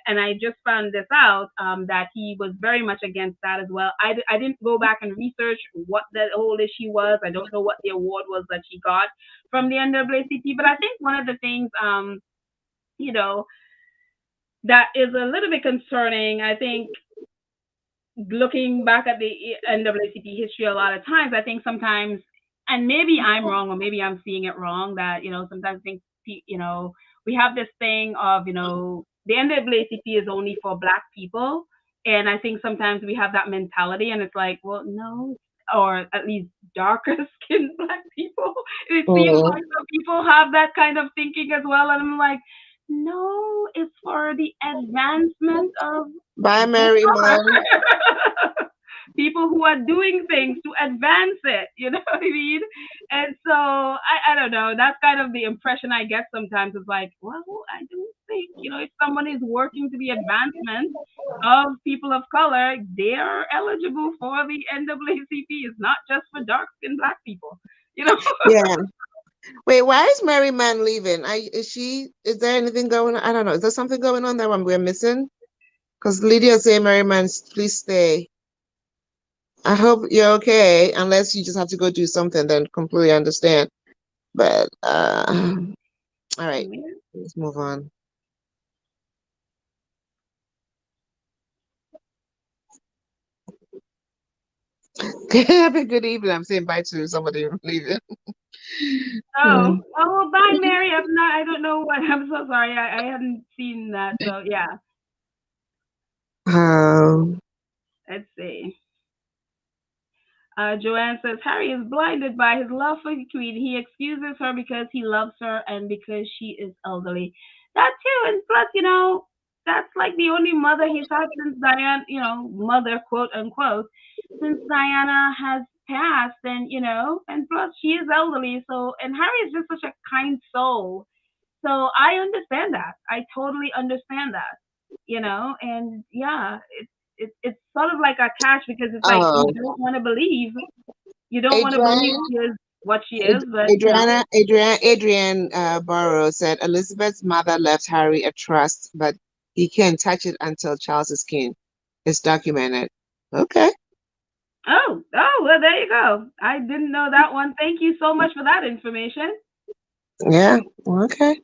I just found this out, that he was very much against that as well. I didn't go back and research what the whole issue was. I don't know what the award was that she got from the NAACP, but I think one of the things, you know, that is a little bit concerning. I think looking back at the NAACP history a lot of times, I think sometimes, and maybe I'm wrong or maybe I'm seeing it wrong, that, sometimes I think, we have this thing of, the NAACP is only for Black people. And I think sometimes we have that mentality and it's like, well, no, or at least darker skinned Black people. It seems Mhm. like some people have that kind of thinking as well. And I'm like, no, it's for the advancement of Bye, people Mary of color. Man. People who are doing things to advance it, you know what I mean? And so I don't know. That's kind of the impression I get sometimes. It's like, well, I don't think, if someone is working to the advancement of people of color, they are eligible for the NAACP. It's not just for dark skinned Black people, you know? Yeah. Wait, why is Mary Man leaving? Is there anything going on? I don't know. Is there something going on that we're missing? Because Lydia saying, Mary Man, please stay. I hope you're okay, unless you just have to go do something, then completely understand. But all right, let's move on. Have a good evening. I'm saying bye to somebody leaving. Oh, oh, bye, Mary. I don't know what. I'm so sorry. I hadn't seen that. So yeah, Um, let's see. Joanne says Harry is blinded by his love for the Queen. He excuses her because he loves her and because she is elderly. That too, and plus, that's like the only mother he's had since Diana, mother quote unquote, since Diana has passed, and plus she is elderly. So, and Harry is just such a kind soul. So I understand that. I totally understand that. And yeah, it's sort of like a catch because it's like oh, you don't want to believe Adrian, she is what she is, but Adrian Barrow said Elizabeth's mother left Harry a trust, but he can't touch it until Charles is king. It's documented. Okay. oh, well, there you go. I didn't know that one. Thank you so much for that information. Yeah. Okay.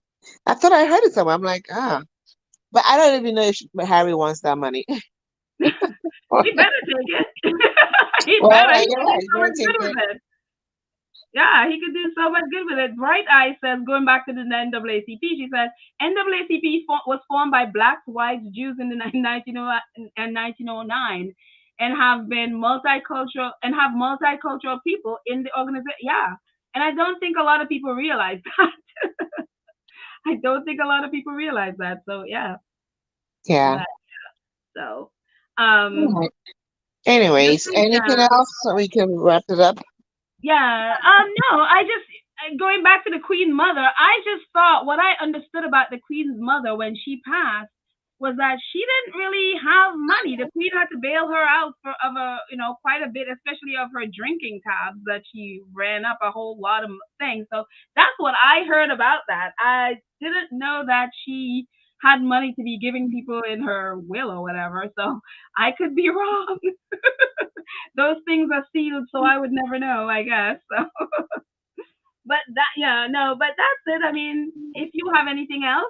I thought I heard it somewhere. I'm like, ah. But I don't even know if Harry wants that money. He better take it. He Well, better. He you're could do right. so You're gonna much take good it. with it. Yeah, he could do so much good with it. Bright Eye says, going back to the NAACP, she said, NAACP was formed by blacks, whites, Jews in the 1909 and have multicultural people in the organization. Yeah. And I don't think a lot of people realize that. I don't think a lot of people realize that. So yeah. Yeah. But, so All um right. just Anyways, anything yeah. else so we can wrap it up? Yeah. No, I just going back to the Queen Mother. I just thought what I understood about the Queen's mother when she passed was that she didn't really have money. The Queen had to bail her out of quite a bit, especially of her drinking tabs that she ran up a whole lot of things. So that's what I heard about that. I didn't know that she had money to be giving people in her will or whatever. So I could be wrong. Those things are sealed, so I would never know, I guess. So, but that, yeah, no, but that's it. I mean, if you have anything else,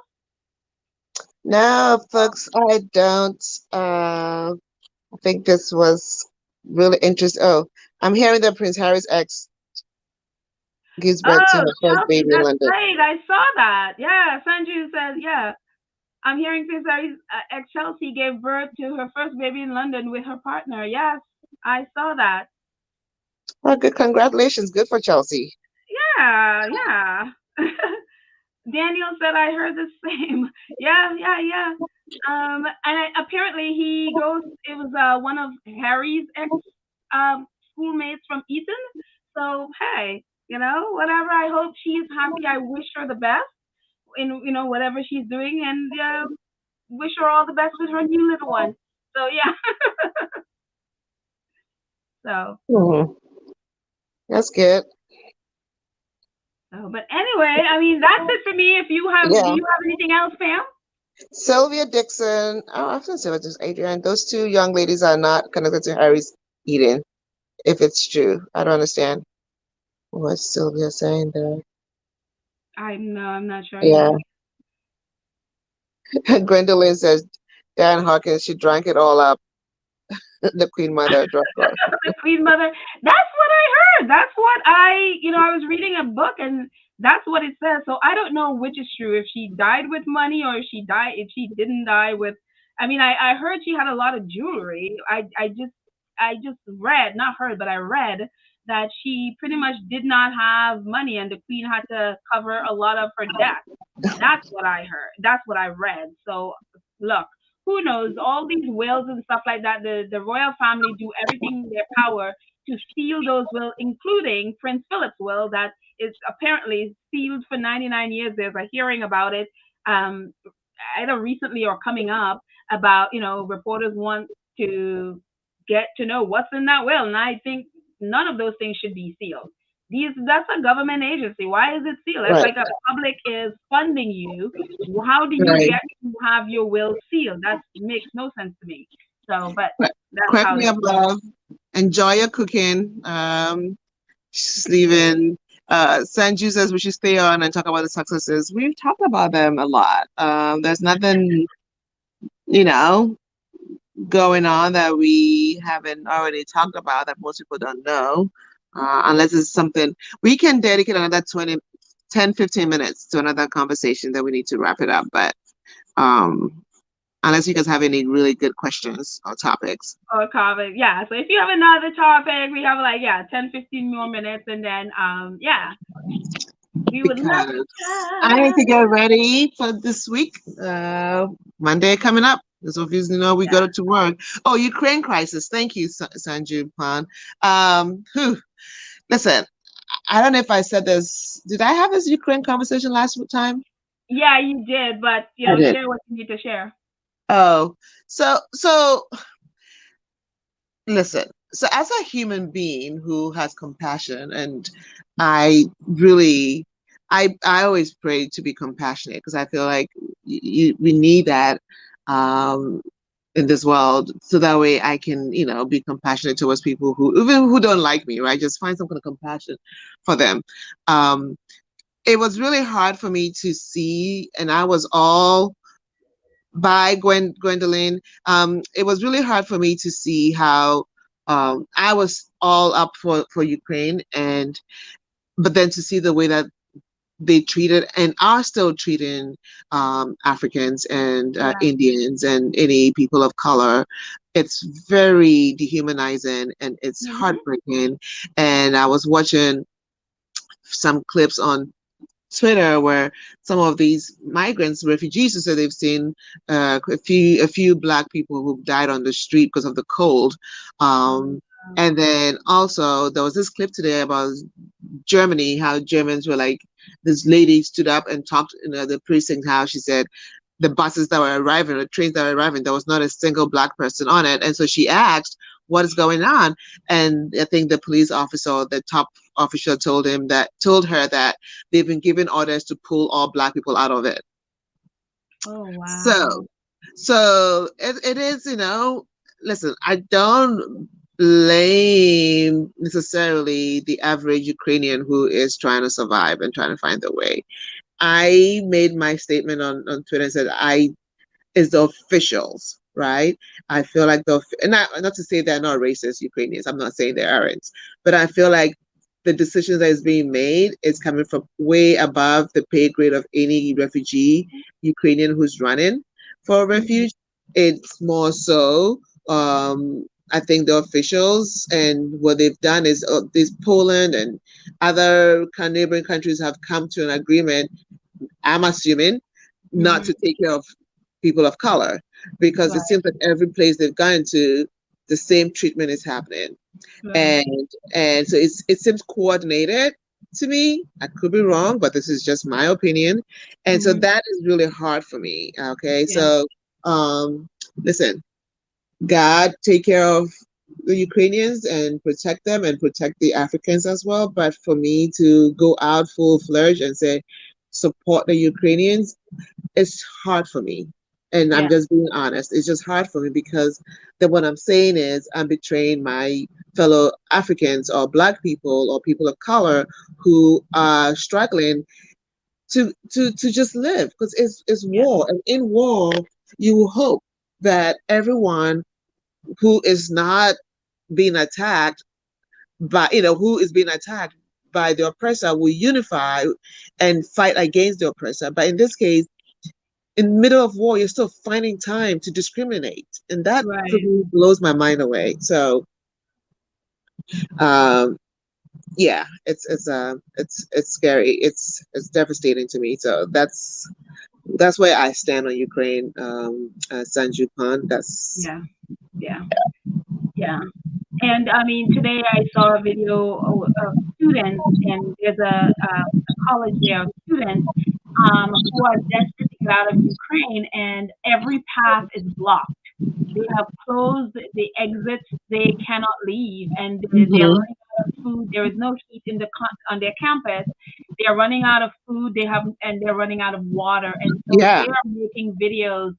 No, folks, I don't. I think this was really interesting. Oh, I'm hearing that Prince Harry's ex gives birth to oh, her first Chelsea, baby in that's London. great. I saw that. Yeah, Sanju says, yeah. I'm hearing Prince Harry's ex Chelsea gave birth to her first baby in London with her partner. Yes, I saw that. Well, good, congratulations. Good for Chelsea. Yeah, yeah. Daniel said I heard the same. Yeah, yeah, yeah. Apparently he goes. It was one of Harry's ex schoolmates from Eton. So hey, whatever. I hope she's happy. I wish her the best in whatever she's doing, and wish her all the best with her new little one. So yeah. So Hmm. That's good. But anyway, I mean, that's it for me. If you have, do Yeah. you have anything else, Pam? Sylvia Dixon. Oh, I was gonna say just Adrian. Those two young ladies are not connected to Harry's eating. If it's true, I don't understand what Sylvia saying there. I'm not sure Yeah. either. Gwendolyn says Dan Hawkins, she drank it all up. The Queen Mother drunk her. The Queen Mother. That's what I heard. That's what I was reading a book and that's what it says. So I don't know which is true. If she died with money or if she didn't die with. I mean, I heard she had a lot of jewelry. I just read, not heard, but I read that she pretty much did not have money and the Queen had to cover a lot of her debt. That's what I heard. That's what I read. So look, who knows? All these wills and stuff like that, the royal family do everything in their power to seal those wills, including Prince Philip's will that is apparently sealed for 99 years. There's a hearing about it, um, either recently or coming up about, reporters want to get to know what's in that will. And I think none of those things should be sealed. That's a government agency. Why is it sealed? That's Right, like a public is funding you. How do you right, get to have your will sealed? That makes no sense to me. So, but right. that's Correct how me it if is. love. Enjoy your cooking. She's leaving. Sanju says we should stay on and talk about the successes. We've talked about them a lot. There's nothing, you know, going on that we haven't already talked about that most people don't know, unless it's something we can dedicate another 10, 15 minutes to another conversation that we need to wrap it up. But um, unless you guys have any really good questions or topics. Or comment. Yeah. So if you have another topic, we have like, yeah, 10, 15 more minutes. And then, yeah, we would love to Because I need chat. to get ready for this week. Monday coming up. So if you know we go to work. Oh, Ukraine crisis. Thank you, Sanju Pan. Listen, I don't know if I said this. Did I have this Ukraine conversation last time? Yeah, you did. But, I did. share what you need to share. Oh, so listen. So as a human being who has compassion, and I really, I always pray to be compassionate because I feel like we need that um, in this world, so that way I can, be compassionate towards people who even who don't like me, right? Just find some kind of compassion for them. Um, it was really hard for me to see, and I was all by Gwendolyn. It was really hard for me to see how I was all up for Ukraine, and but then to see the way that they treated and are still treating Africans and Yeah. Indians and any people of color. It's very dehumanizing and it's Hmm. heartbreaking. And I was watching some clips on Twitter where some of these migrants, refugees, who said they've seen a few black people who died on the street because of the cold. Um, and then also there was this clip today about Germany, how Germans were like, this lady stood up and talked in the precinct, how she said the buses that were arriving, the trains that were arriving, there was not a single black person on it. And so she asked, what is going on? And I think the police officer, the top official, told her that they've been given orders to pull all black people out of it. Oh, wow. So, so it is, listen, I don't blame necessarily the average Ukrainian who is trying to survive and trying to find their way. I made my statement on Twitter and said is the officials, right? I feel like and not to say they're not racist Ukrainians. I'm not saying they aren't, but I feel like the decisions that is being made is coming from way above the pay grade of any refugee Ukrainian who's running for refuge. It's more so, I think the officials and what they've done is this Poland and other neighboring countries have come to an agreement, I'm assuming, not Hmm. to take care of people of color, because it Right. seems like every place they've gone to, the same treatment is happening. Right. And so it seems coordinated to me. I could be wrong, but this is just my opinion. And so Hmm. that is really hard for me. Okay. Yeah. So listen, God take care of the Ukrainians and protect them and protect the Africans as well. But for me to go out full fledged and say support the Ukrainians, it's hard for me. And I'm Yeah. just being honest. It's just hard for me because then what I'm saying is I'm betraying my fellow Africans or Black people or people of color who are struggling to just live because it's Yeah. war. And in war, you will hope that everyone who is not being attacked who is being attacked by the oppressor will unify and fight against the oppressor. But in this case, in the middle of war, you're still finding time to discriminate, and that for Right. me blows my mind away. So, um, yeah, it's scary. It's devastating to me. So that's where I stand on Ukraine. Sanju Khan. That's Yeah. Yeah. Yeah. And I mean, today I saw a video of students, and there's a college there of students who are desperate to get out of Ukraine, and every path is blocked. They have closed the exits. They cannot leave, and they're hmm running out of food. There is no heat in on their campus. They are running out of food. They're running out of water, and so yeah, they are making videos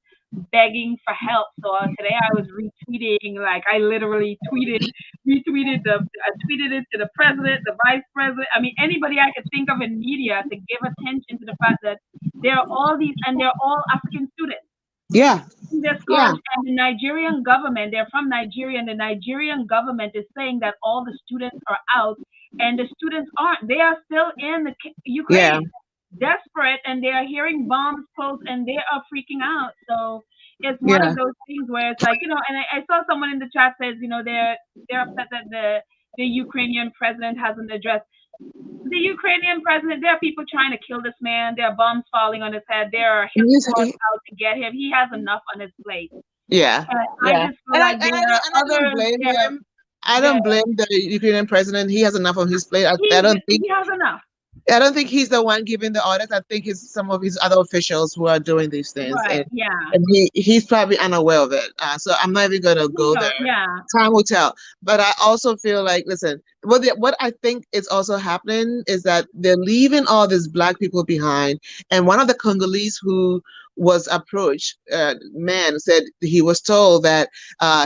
begging for help. So today I was retweeting, like I literally retweeted I tweeted it to the president, the vice president. I mean, anybody I could think of in media to give attention to the fact that there are all these, and they're all African students yeah, in this yeah, college, and the Nigerian government, they're from Nigeria, and the Nigerian government is saying that all the students are out, and the students aren't. They are still in the yeah, Ukraine, desperate, and they are hearing bombs close, and they are freaking out. So it's one yeah. of those things where it's like, and I saw someone in the chat says, they're upset that the Ukrainian president hasn't addressed the Ukrainian president. There are people trying to kill this man. There are bombs falling on his head. There are hit squads out to get him. He has enough on his plate. Yeah, And I yeah. just feel like there are And I don't others blame there. him. I There don't blame the Ukrainian president. He has enough on his plate. he has enough. I don't think he's the one giving the orders. I think it's some of his other officials who are doing these things, Right. Yeah. and he's probably unaware of it. So I'm not even gonna Who go knows? there. Yeah. Time will tell. But I also feel like, listen, what I think is also happening is that they're leaving all these Black people behind. And one of the Congolese who was approached, man, said he was told that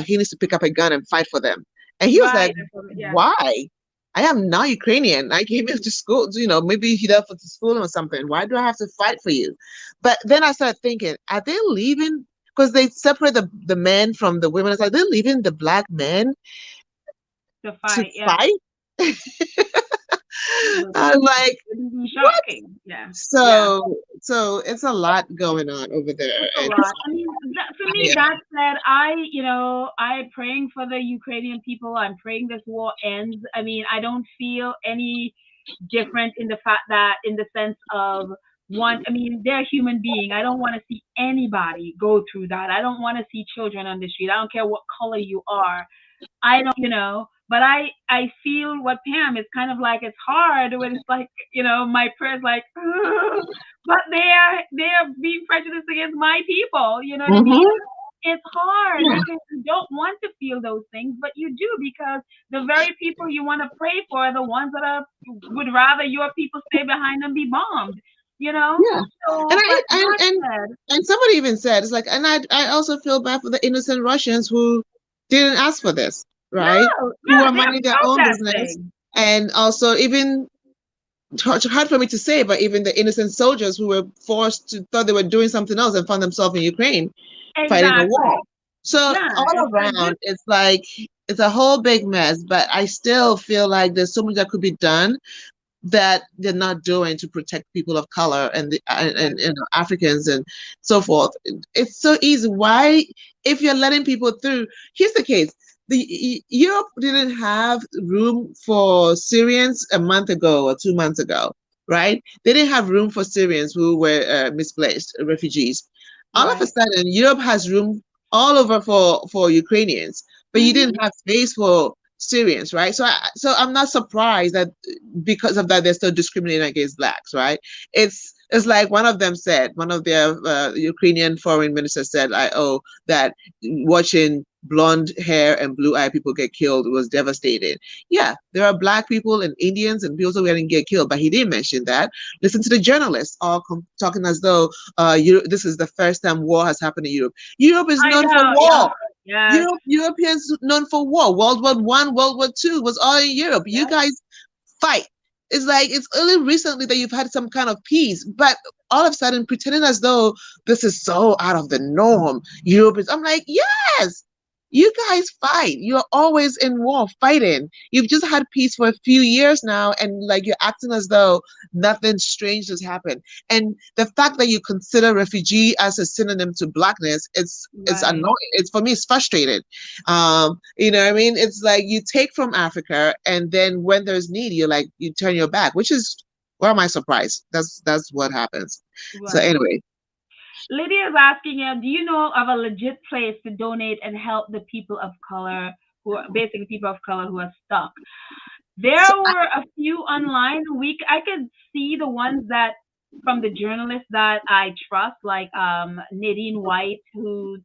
he needs to pick up a gun and fight for them, and he was like, Right. Yeah. why? I am not Ukrainian. I came here to school, maybe he left for school or something. Why do I have to fight for you? But then I started thinking, are they leaving? Because they separate the men from the women. It's like they're leaving the Black men To to fight. Yeah. fight. I'm like, It would be what? shocking. Yeah. Yeah. So it's a lot going on over there. It's a And lot. I mean, for me, yeah, that said, I'm praying for the Ukrainian people. I'm praying this war ends. I mean, I don't feel any different in the fact that, in the sense of one, I mean, they're a human being. I don't want to see anybody go through that. I don't want to see children on the street. I don't care what color you are. I don't, but I feel what Pam is kind of like. It's hard when it's like, my prayers like, "Ugh," but they are being prejudiced against my people. You know what I mean? hmm It's hard yeah, because you don't want to feel those things, but you do, because the very people you want to pray for are the ones that would rather your people stay behind and be bombed. You know. yeah. And So, I but that and said, and somebody even said it's like, and I also feel bad for the innocent Russians who didn't ask for this, right? no, Who yeah, are they're minding their own business, protesting. and also even hard for me to say, but even the innocent soldiers who were forced to thought they were doing something else and found themselves in Ukraine fighting a war. Exactly. So Yeah, all it's like this. around, it's like it's a whole big mess. But I still feel like there's so much that could be done that they're not doing to protect people of color and Right. Africans and so forth. It's so easy. Why, if you're letting people through? Here's the case: Europe didn't have room for Syrians a month ago or 2 months ago, right? They didn't have room for Syrians who were misplaced refugees. All of a Right. sudden, Europe has room all over for Ukrainians, but you Mhm. didn't have space for Syrians, right? So I'm not surprised that because of that they're still discriminating against blacks, right? It's like one of them said, one of their Ukrainian foreign ministers said, that watching blonde hair and blue eye people get killed. It was devastating. Yeah, there are black people and Indians and people who didn't get killed, but he didn't mention that. Listen to the journalists all talking as though this is the first time war has happened in Europe. Europe is I known for know. Yeah. war. Yes. Europeans known for war. World War I, World War II was all in Europe. You Yes. guys fight. It's like it's only recently that you've had some kind of peace, but all of a sudden pretending as though this is so out of the norm. Europe is. I'm like, yes, you guys fight. You're always in war fighting. You've just had peace for a few years now, and like you're acting as though nothing strange has happened. And the fact that you consider refugee as a synonym to blackness, it's Right. annoying. It's for me, it's frustrating. You know what I mean? It's like you take from Africa, and then when there's need, you turn your back, which is where am I surprised? That's what happens. So Right. anyway, Lydia is asking you, do you know of a legit place to donate and help the people of color who are basically people of color who are stuck? There so were a few online. I could see the ones that from the journalists that I trust, like Nadine White, who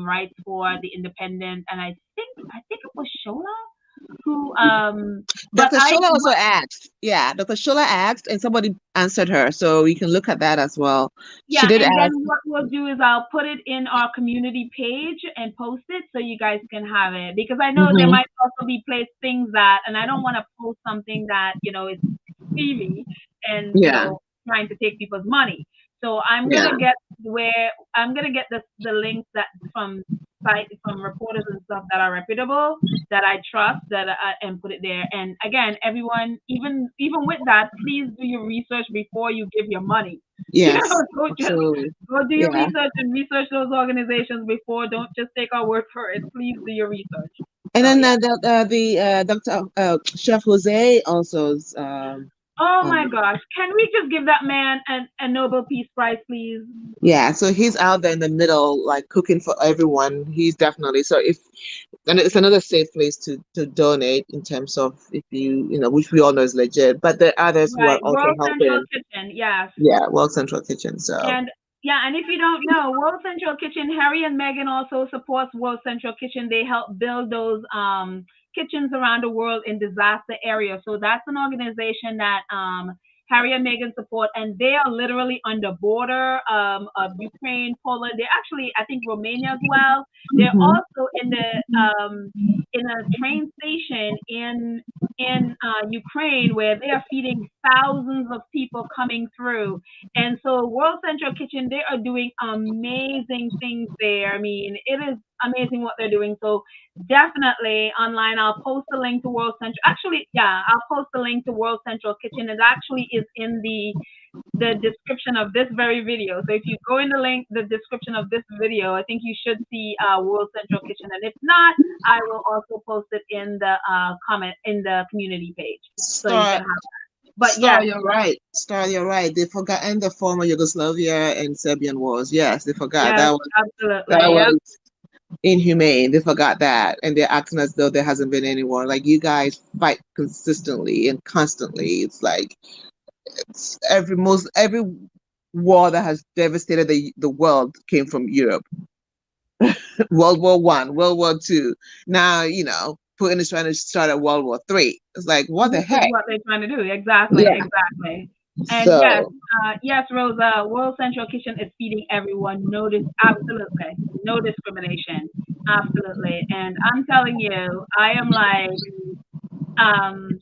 writes for the Independent, and I think it was Shola who but Dr. I Shola also asked. Yeah, Dr. Shola asked, and somebody answered her. So you can look at that as well. She Yeah, did and then ask. what we'll do is I'll put it in our community page and post it so you guys can have it, because I know there Hmm. might also be place things that, and I don't want to post something that is skeevy and Yeah, trying to take people's money. So yeah, I'm gonna get the links that from from reporters and stuff that are reputable, that I trust, and put it there. And again, everyone, even with that, please do your research before you give your money. yes, Don't just absolutely. go do your Yeah. research and research those organizations before. Don't just take our word for it. Please do your research. And So then yeah. the Dr. Chef Jose also is Oh um, my gosh, can we just give that man a Nobel Peace Prize, please? yeah, so he's out there in the middle, like cooking for everyone. He's definitely so if and it's another safe place to donate in terms of if which we all know is legit. But there are others who are Right, also World Central helping. Kitchen, yes. Yeah, World Central Kitchen. So And yeah, and if you don't know, World Central Kitchen, Harry and Meghan also supports World Central Kitchen. They help build those kitchens around the world in disaster areas. So that's an organization that Harry and Meghan support, and they are literally on the border of Ukraine, Poland. They're actually, I think, Romania as well. They're hmm. also in a train station in Ukraine, where they are feeding thousands of people coming through. And so World Central Kitchen, they are doing amazing things there. I mean, it is amazing what they're doing. So definitely online, I'll post a link to World Central. Actually, yeah, I'll post a link to World Central Kitchen. It actually is in the description of this very video. So if you go in the description of this video, I think you should see World Central Kitchen. And if not, I will also post it in the comment in the community page, so you can Star, have that. But yes, You're right. Star, you're right. They forgot and the former Yugoslavia and Serbian wars. Yes, they forgot yes, that absolutely, yep. was inhumane. They forgot that, and they're acting as though there hasn't been any war. Like you guys fight consistently and constantly. It's like every war that has devastated the world came from Europe. World War I, World War II. Now Putin is trying to start a World War III. It's like what the Which is heck? what they're trying to do. Exactly, Yeah. exactly. And yes, So yes, Rosa, World Central Kitchen is feeding everyone. Absolutely, no discrimination, absolutely. And I'm telling you, I am like, um,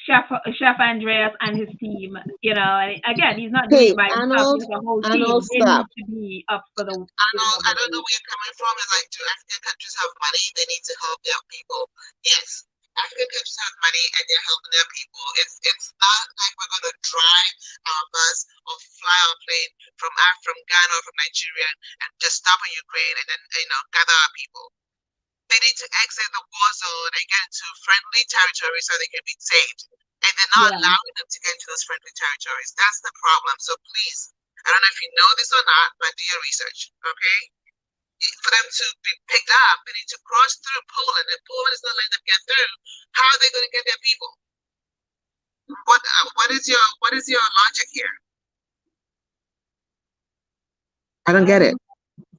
Chef Andreas and his team. And again, he's not doing hey, it by himself. He Arnold, has a whole Arnold, team. They stop. need to be up for the Arnold, I don't know Nobel. where you're coming from. It's like, do African countries have money? They need to help their people. Yes, African countries have money and they're helping their people. It's not like we're gonna drive our bus or fly our plane from Ghana or from Nigeria and just stop in Ukraine and then gather our people. They need to exit the war zone and get into friendly territory so they can be saved. And they're not Yeah. allowing them to get into those friendly territories. That's the problem. So please, I don't know if you know this or not, but do your research, okay? For them to be picked up, they need to cross through Poland, and Poland is not letting them get through. How are they going to get their people? What is your logic here? I don't get it.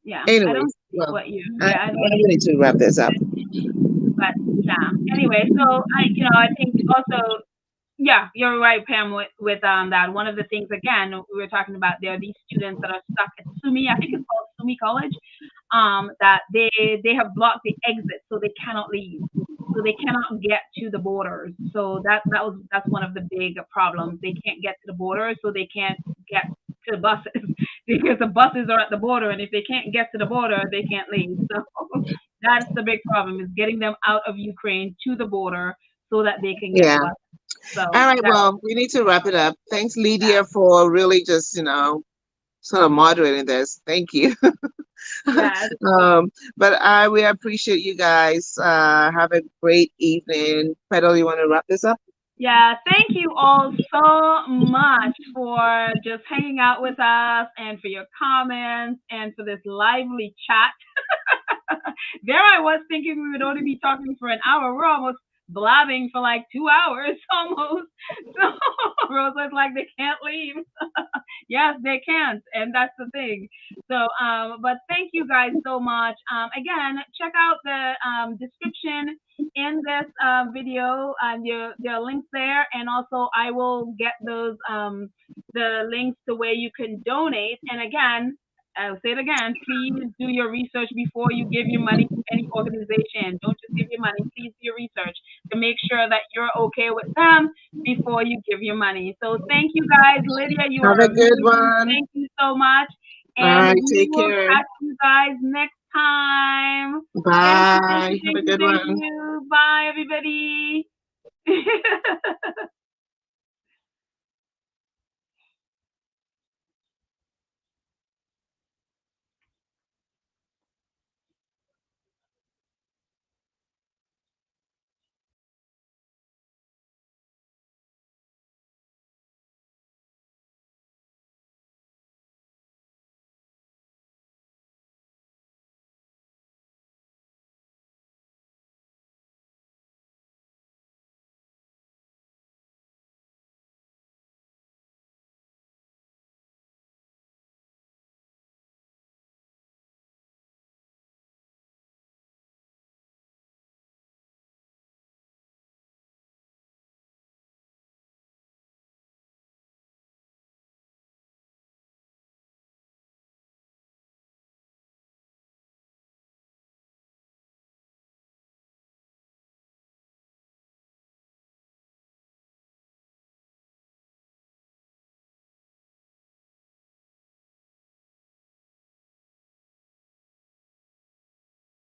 Yeah, I don't Anyways, see well, what you. I, Yeah, I don't I see. need to wrap this up. But yeah. Anyway, so I think also, yeah, you're right, Pam, with that. One of the things, again, we were talking about, there are these students that are stuck at SUMI, I think it's called SUMI College, that they have blocked the exit, so they cannot leave. So they cannot get to the borders. So that's one of the big problems. They can't get to the border, so they can't get to the buses because the buses are at the border, and if they can't get to the border, they can't leave. So that's the big problem, is getting them out of Ukraine to the border so that they can get Yeah. the bus. All So right. that, Well, we need to wrap it up. Thanks, yeah, Lydia, for really just, sort of moderating this. Thank you. yeah. But we appreciate you guys. Have a great evening. Pedal, you want to wrap this up? Yeah, thank you all so much for just hanging out with us and for your comments and for this lively chat. There I was thinking we would only be talking for an hour. We're almost blabbing for like 2 hours almost. So Rosa's like, they can't leave. Yes, they can't, and that's the thing. So, but thank you guys so much. Again, check out the description in this video, and there are links there, and also I will get those the links to where you can donate. And again, I'll say it again, please do your research before you give your money to any organization. Don't just give your money. Please do your research to make sure that you're okay with them before you give your money. So thank you guys. Lydia, you Have are a good amazing. one. Thank you so much. All And right. we Take will care. catch you guys next time. Thank you, thank you, Bye. Have thank a you, good thank one. you. Bye, everybody.